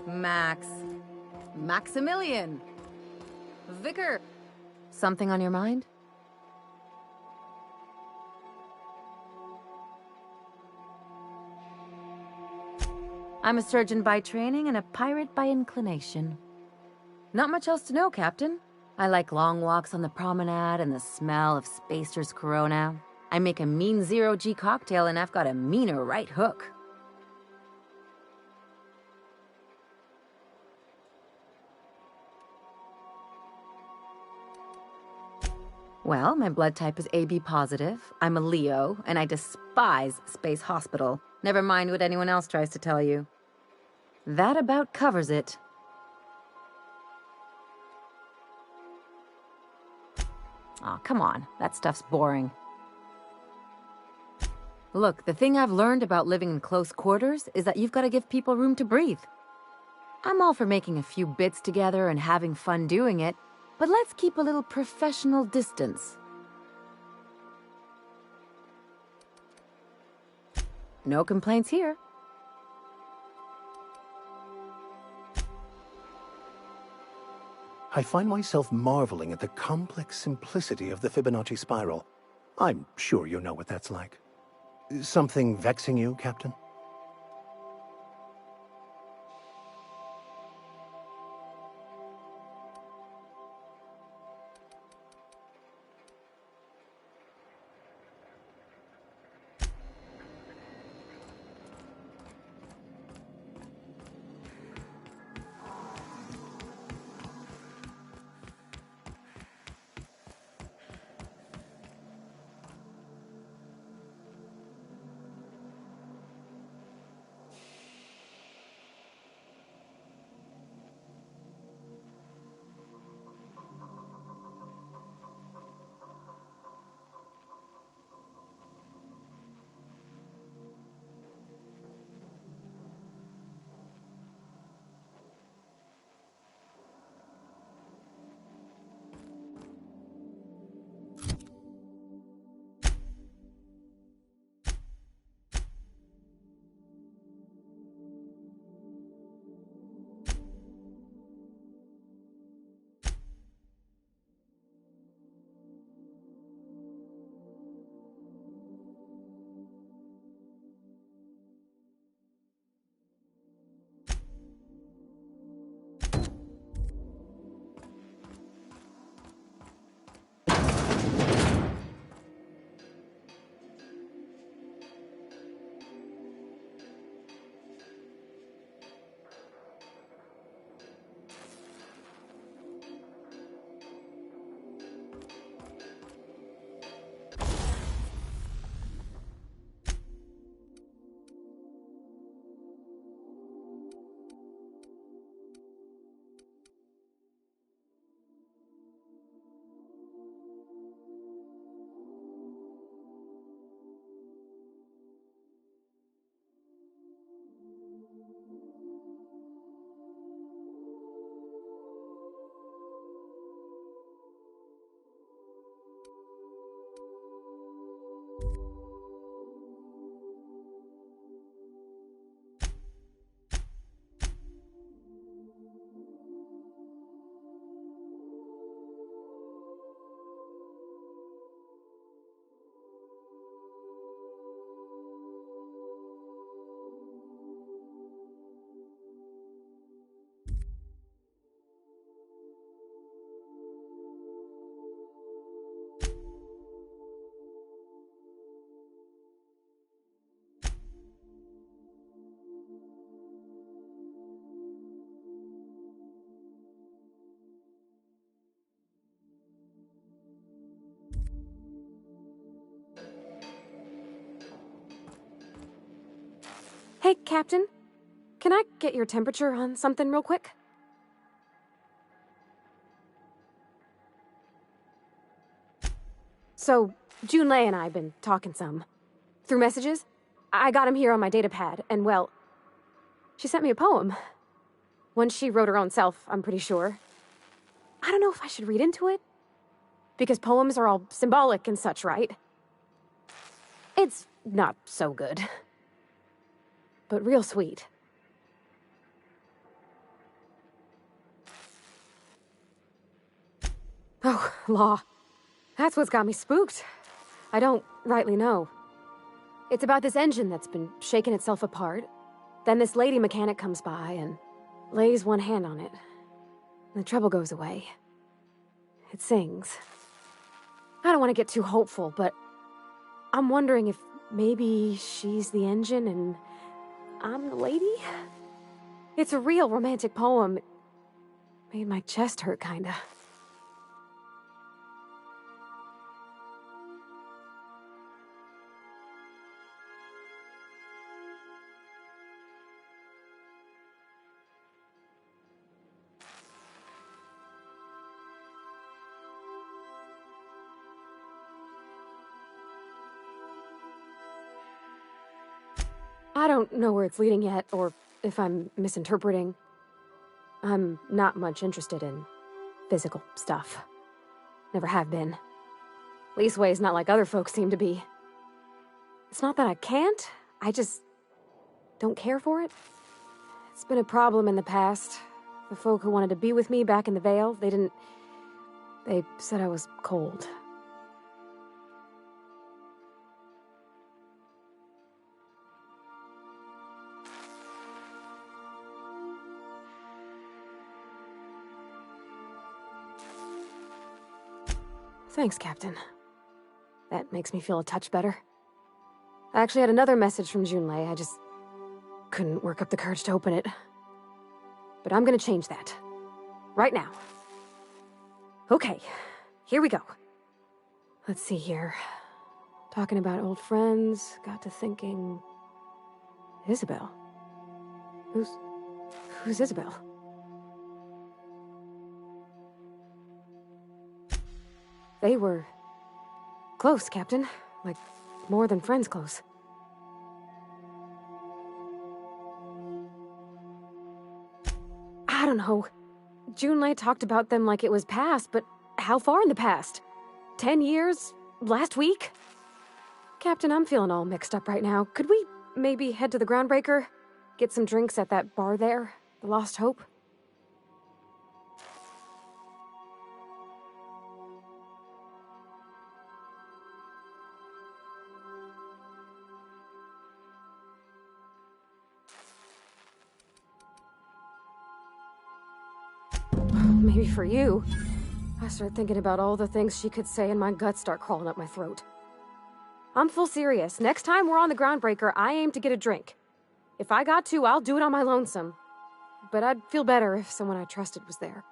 Max. Maximilian. Vicar. Something on your mind? I'm a surgeon by training and a pirate by inclination. Not much else to know, Captain. I like long walks on the promenade and the smell of Spacer's Corona. I make a mean zero-G cocktail and I've got a meaner right hook. Well, my blood type is AB positive. I'm a Leo, and I despise Space Hospital. Never mind what anyone else tries to tell you. That about covers it. Aw, come on. That stuff's boring. Look, the thing I've learned about living in close quarters is that you've got to give people room to breathe. I'm all for making a few bits together and having fun doing it, but let's keep a little professional distance. No complaints here. I find myself marveling at the complex simplicity of the Fibonacci spiral. I'm sure you know what that's like. Something vexing you, Captain? Hey, Captain. Can I get your temperature on something real quick? So, Junlei and I have been talking some. Through messages. I got him here on my datapad, and well, she sent me a poem. One she wrote her own self, I'm pretty sure. I don't know if I should read into it. Because poems are all symbolic and such, right? It's not so good. But real sweet. Oh, law. That's what's got me spooked. I don't rightly know. It's about this engine that's been shaking itself apart. Then this lady mechanic comes by and lays one hand on it. And the trouble goes away. It sings. I don't want to get too hopeful, but I'm wondering if maybe she's the engine and I'm the lady? It's a real romantic poem. It made my chest hurt, kinda. I don't know where it's leading yet, or if I'm misinterpreting. I'm not much interested in physical stuff. Never have been. Leastways, not like other folks seem to be. It's not that I can't, I just don't care for it. It's been a problem in the past. The folk who wanted to be with me back in the Vale, they said I was cold. Thanks, Captain. That makes me feel a touch better. I actually had another message from Junlei. I just couldn't work up the courage to open it. But I'm gonna change that. Right now. Okay, here we go. Let's see here. Talking about old friends, got to thinking... Isabel? Who's Isabel? They were close, Captain. Like, more than friends close. I don't know. Junlei talked about them like it was past, but how far in the past? 10 years? Last week? Captain, I'm feeling all mixed up right now. Could we maybe head to the Groundbreaker? Get some drinks at that bar there? The Lost Hope? Maybe for you. I start thinking about all the things she could say and my guts start crawling up my throat. I'm full serious. Next time we're on the Groundbreaker, I aim to get a drink. If I got to, I'll do it on my lonesome. But I'd feel better if someone I trusted was there.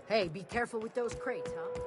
Hey, be careful with those crates, huh?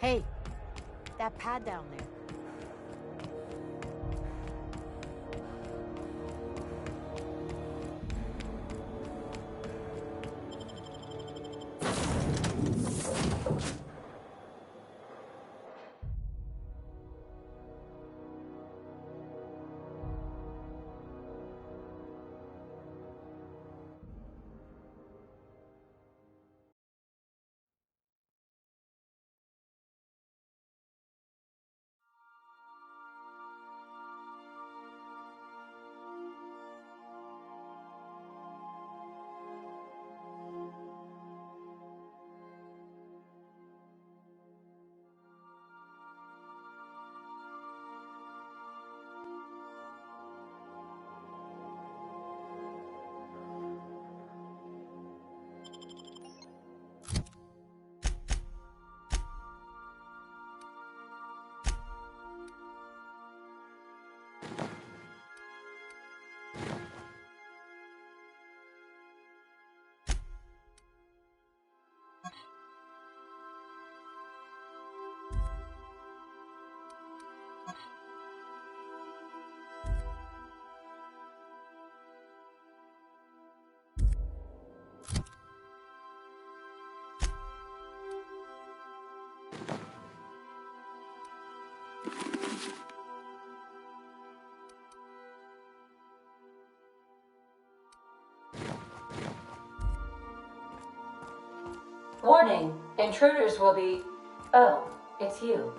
Hey, that pad down there. Warning, intruders will be... Oh, it's you.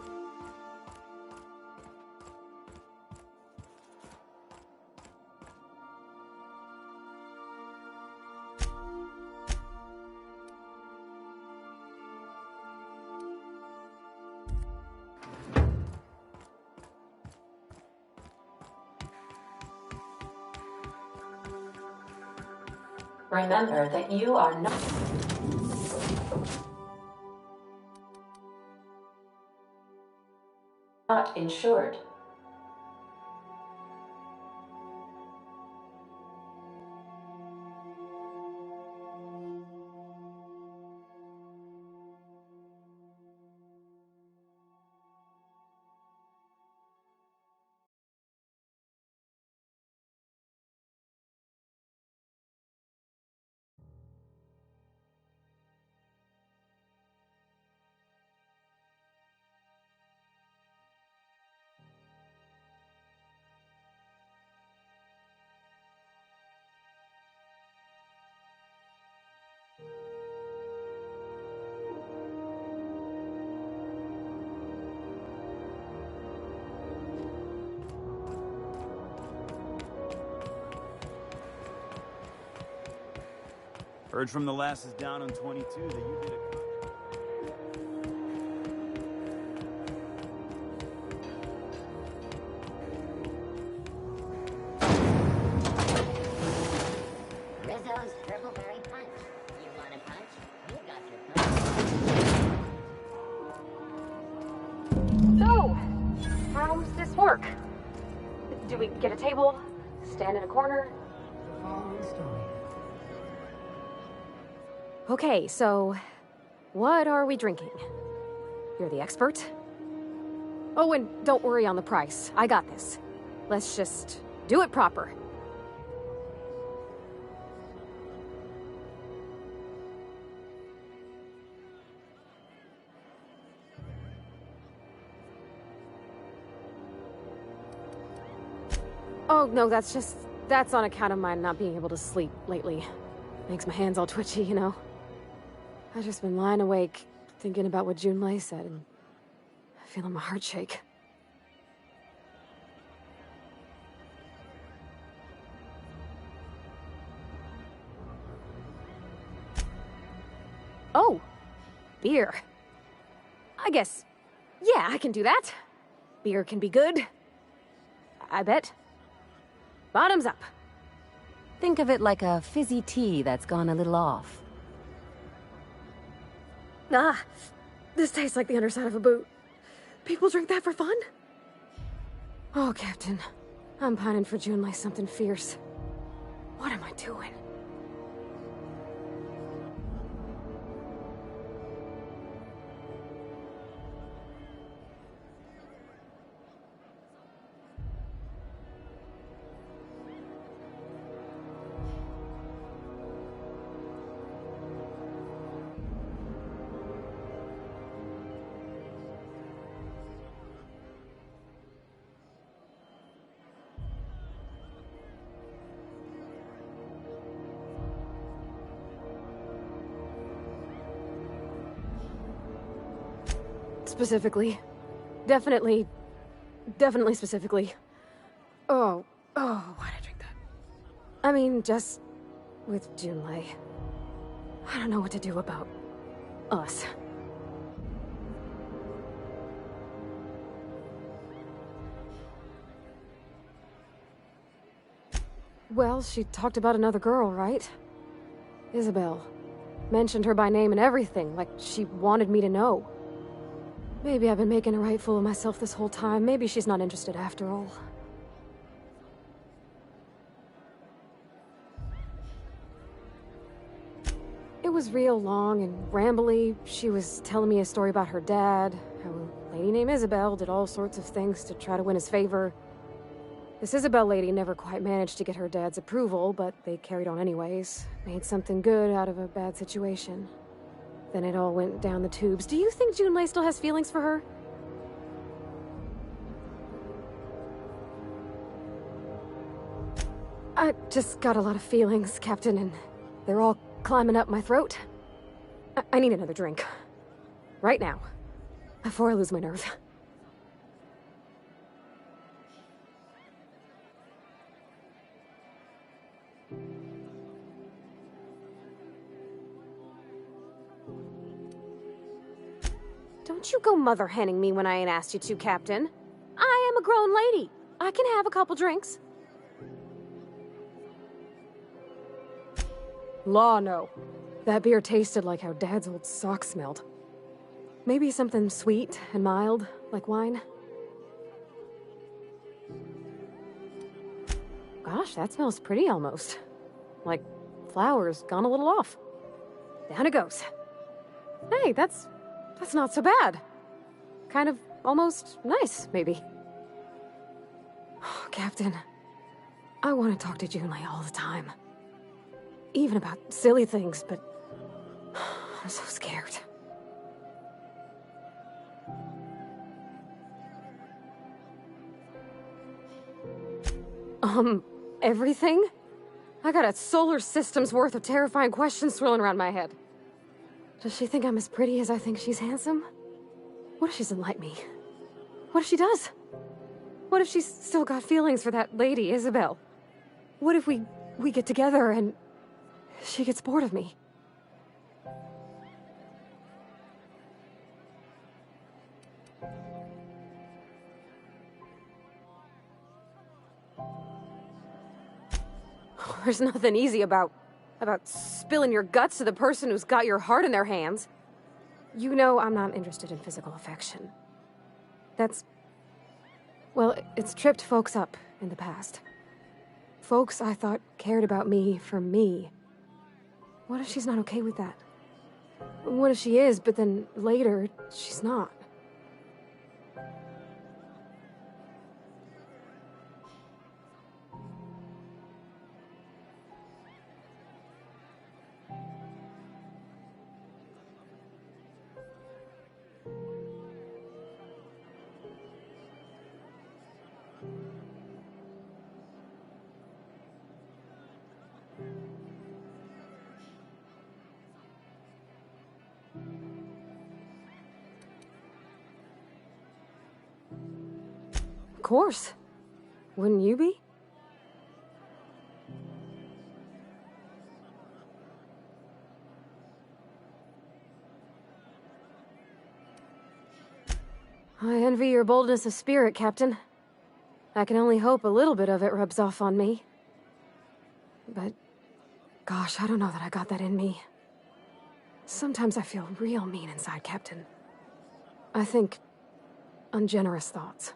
Remember that you are not insured. Heard from the lasses down on 22 that you did a... Rizzo's triple berry punch. You want a punch? You got your punch. So, how's this work? Do we get a table? Stand in a corner? Okay, so what are we drinking? You're the expert? Oh, and don't worry on the price. I got this. Let's just do it proper. Oh, no, that's on account of my not being able to sleep lately. Makes my hands all twitchy, you know? I've just been lying awake, thinking about what Junlei said, and feeling my heart shake. Oh, beer. I guess, yeah, I can do that. Beer can be good. I bet. Bottoms up. Think of it like a fizzy tea that's gone a little off. Ah, this tastes like the underside of a boot. People drink that for fun? Oh, Captain. I'm pining for Junlei something fierce. What am I doing? specifically. Definitely specifically. Oh, why'd I drink that? I mean, just with Junlei. I don't know what to do about us. Well, she talked about another girl, right? Isabel. Mentioned her by name and everything, like she wanted me to know. Maybe I've been making a right fool of myself this whole time. Maybe she's not interested after all. It was real long and rambly. She was telling me a story about her dad, how a lady named Isabel did all sorts of things to try to win his favor. This Isabel lady never quite managed to get her dad's approval, but they carried on anyways. Made something good out of a bad situation. Then it all went down the tubes. Do you think Junlei still has feelings for her? I just got a lot of feelings, Captain, and they're all climbing up my throat. I need another drink. Right now. Before I lose my nerve. Don't you go mother-henning me when I ain't asked you to, Captain. I am a grown lady. I can have a couple drinks. Law, no. That beer tasted like how Dad's old sock smelled. Maybe something sweet and mild, like wine. Gosh, that smells pretty almost. Like flowers gone a little off. Down it goes. Hey, that's not so bad. Kind of almost nice, maybe. Oh, Captain, I want to talk to Junlei all the time. Even about silly things, but I'm so scared. Everything? I got a solar system's worth of terrifying questions swirling around my head. Does she think I'm as pretty as I think she's handsome? What if she doesn't like me? What if she does? What if she's still got feelings for that lady, Isabel? What if we get together and she gets bored of me? There's nothing easy about spilling your guts to the person who's got your heart in their hands. You know I'm not interested in physical affection. Well, it's tripped folks up in the past. Folks I thought cared about me for me. What if she's not okay with that? What if she is, but then later, she's not? Of course. Wouldn't you be? I envy your boldness of spirit, Captain. I can only hope a little bit of it rubs off on me. But, gosh, I don't know that I got that in me. Sometimes I feel real mean inside, Captain. I think ungenerous thoughts.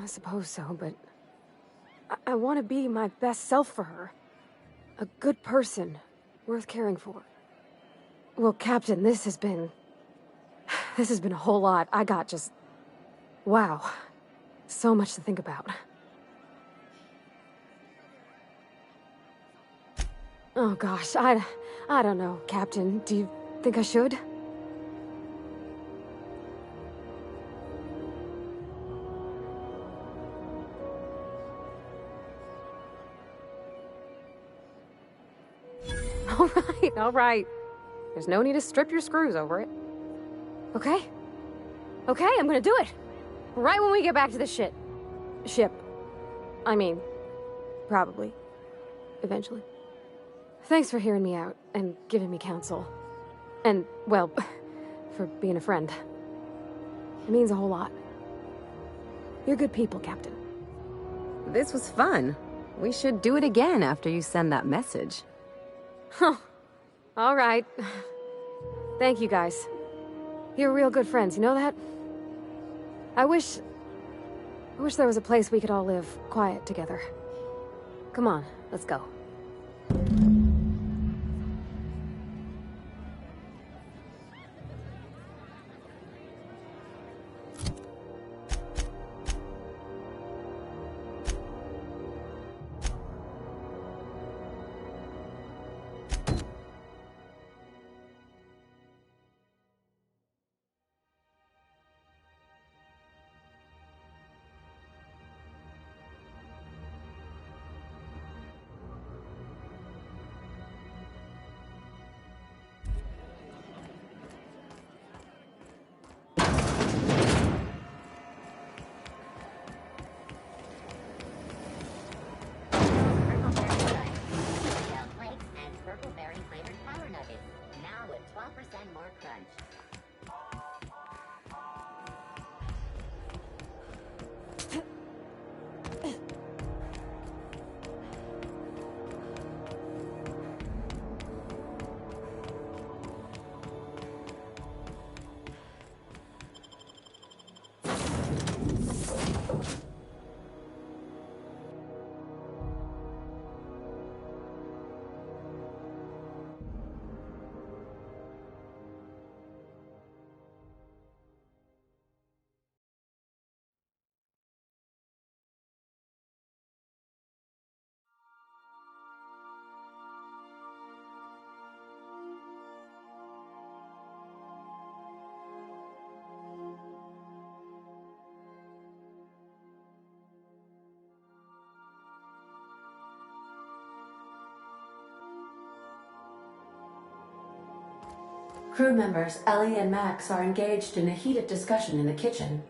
I suppose so, but I want to be my best self for her. A good person, worth caring for. Well, Captain, this has been a whole lot. I got just... wow. So much to think about. Oh gosh, I don't know, Captain. Do you think I should? All right. There's no need to strip your screws over it. Okay? Okay, I'm gonna do it. Right when we get back to the ship. I mean, probably. Eventually. Thanks for hearing me out and giving me counsel. And, well, for being a friend. It means a whole lot. You're good people, Captain. This was fun. We should do it again after you send that message. Huh. All right. Thank you, guys. You're real good friends, you know that? I wish there was a place we could all live quiet together. Come on, let's go. Crew members Ellie and Max are engaged in a heated discussion in the kitchen.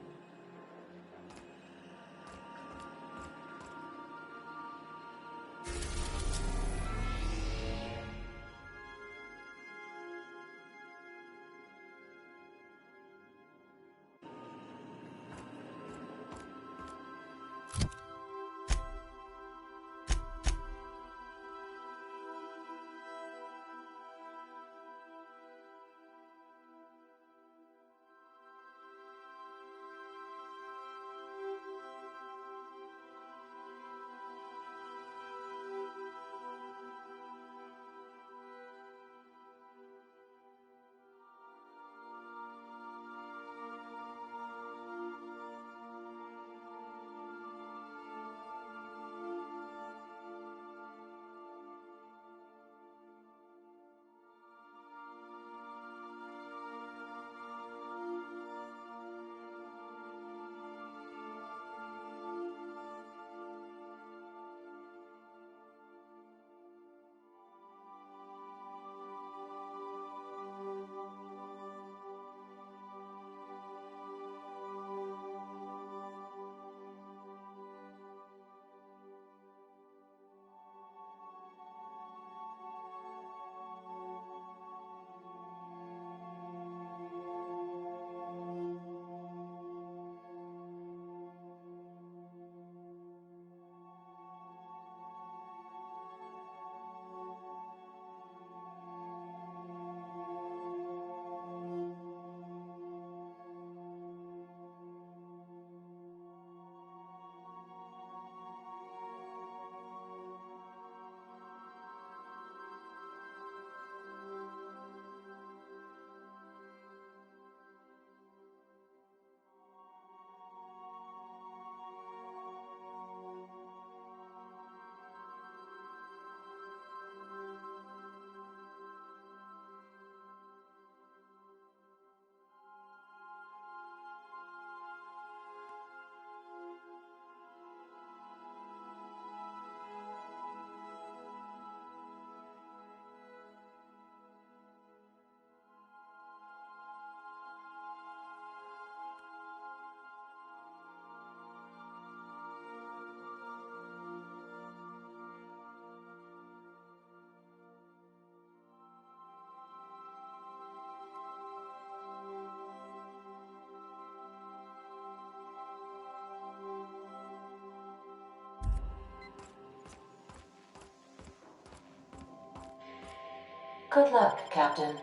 Good luck, Captain.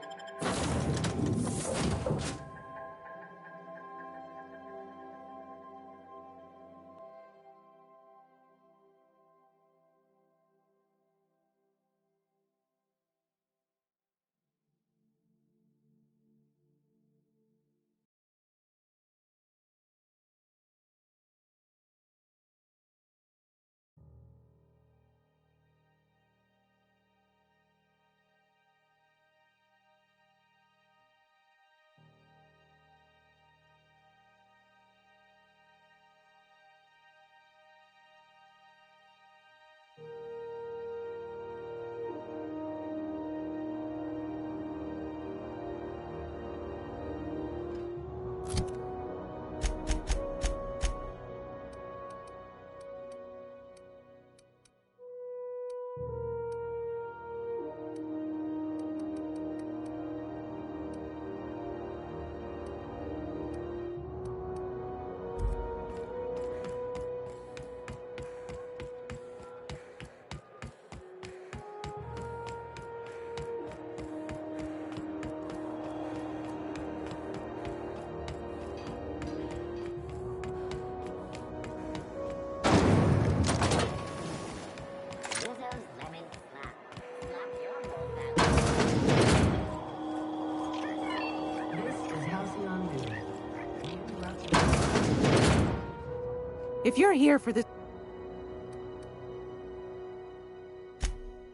If you're here for this...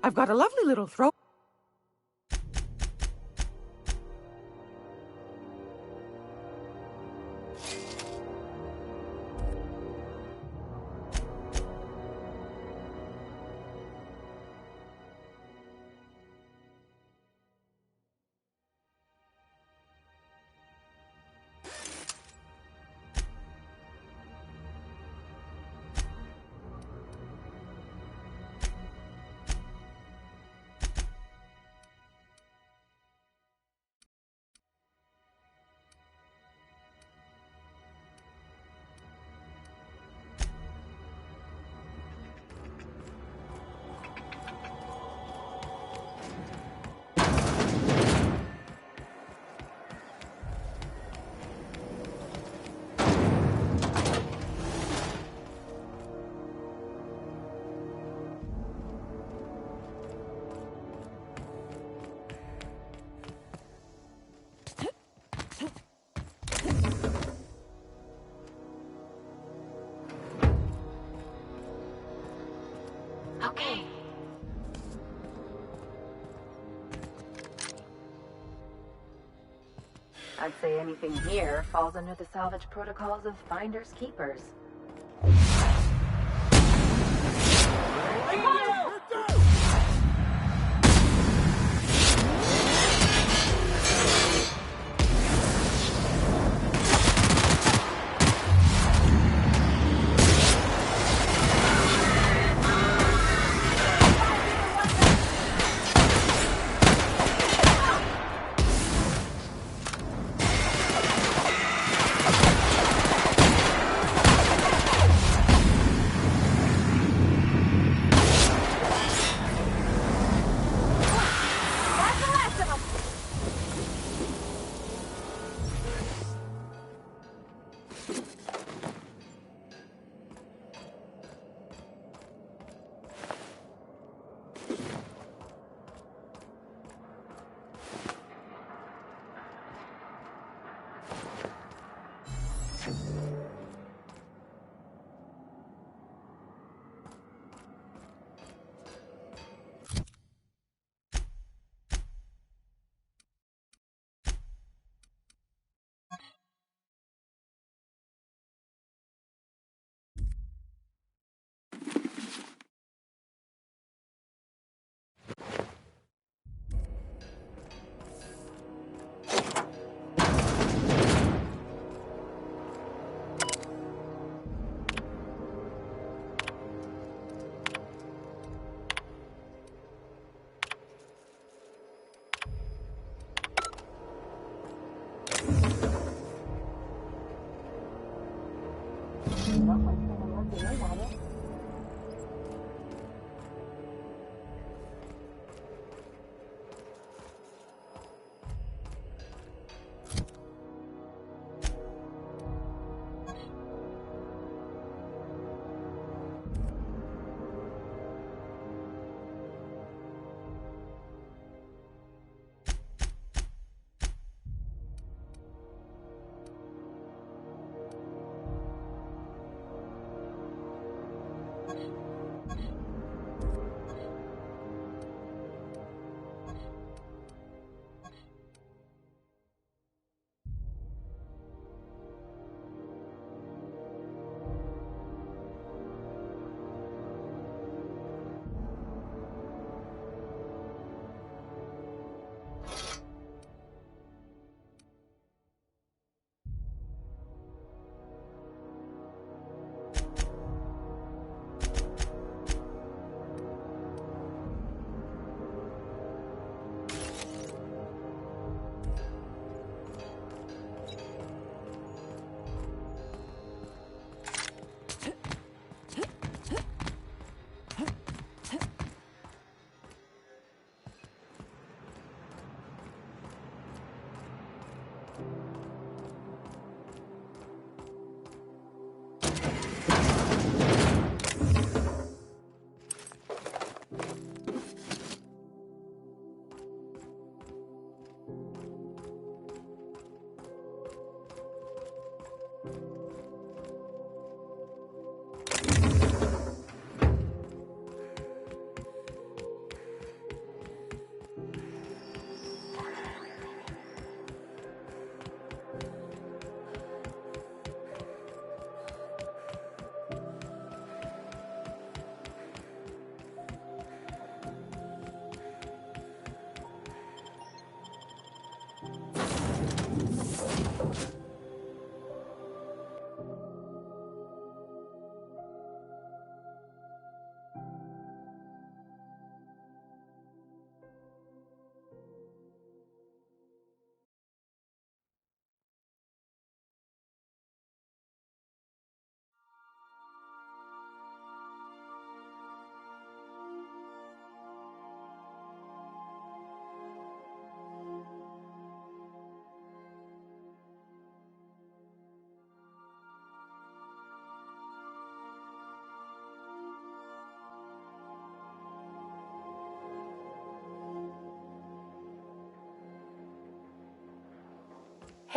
I've got a lovely little throat. Okay. I'd say anything here falls under the salvage protocols of finders keepers.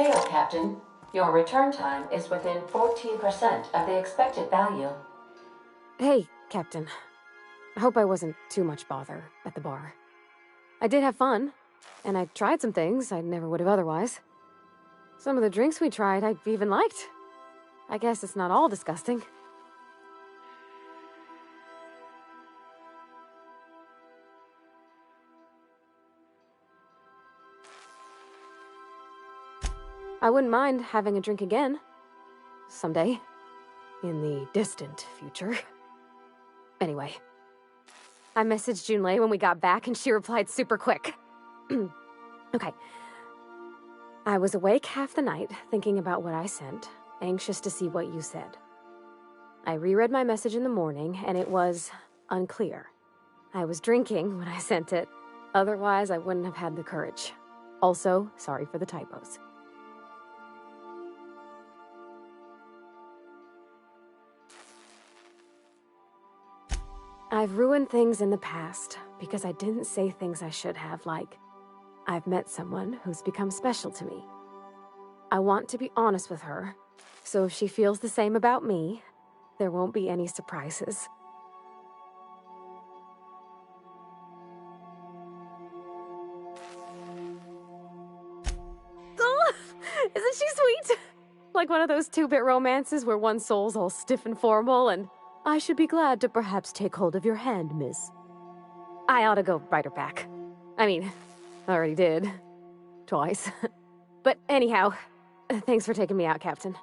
Hail, Captain. Your return time is within 14% of the expected value. Hey, Captain. I hope I wasn't too much bother at the bar. I did have fun, and I tried some things I never would have otherwise. Some of the drinks we tried I even liked. I guess it's not all disgusting. I wouldn't mind having a drink again. Someday. In the distant future. Anyway. I messaged Junlei when we got back and she replied super quick. Okay. I was awake half the night, thinking about what I sent, anxious to see what you said. I reread my message in the morning, and it was unclear. I was drinking when I sent it. Otherwise, I wouldn't have had the courage. Also, sorry for the typos. I've ruined things in the past because I didn't say things I should have, like, I've met someone who's become special to me. I want to be honest with her, so if she feels the same about me, there won't be any surprises. Oh, isn't she sweet? Like one of those 2-bit romances where one soul's all stiff and formal and, I should be glad to perhaps take hold of your hand, miss. I ought to go write her back. I mean, I already did. Twice. But anyhow, thanks for taking me out, Captain.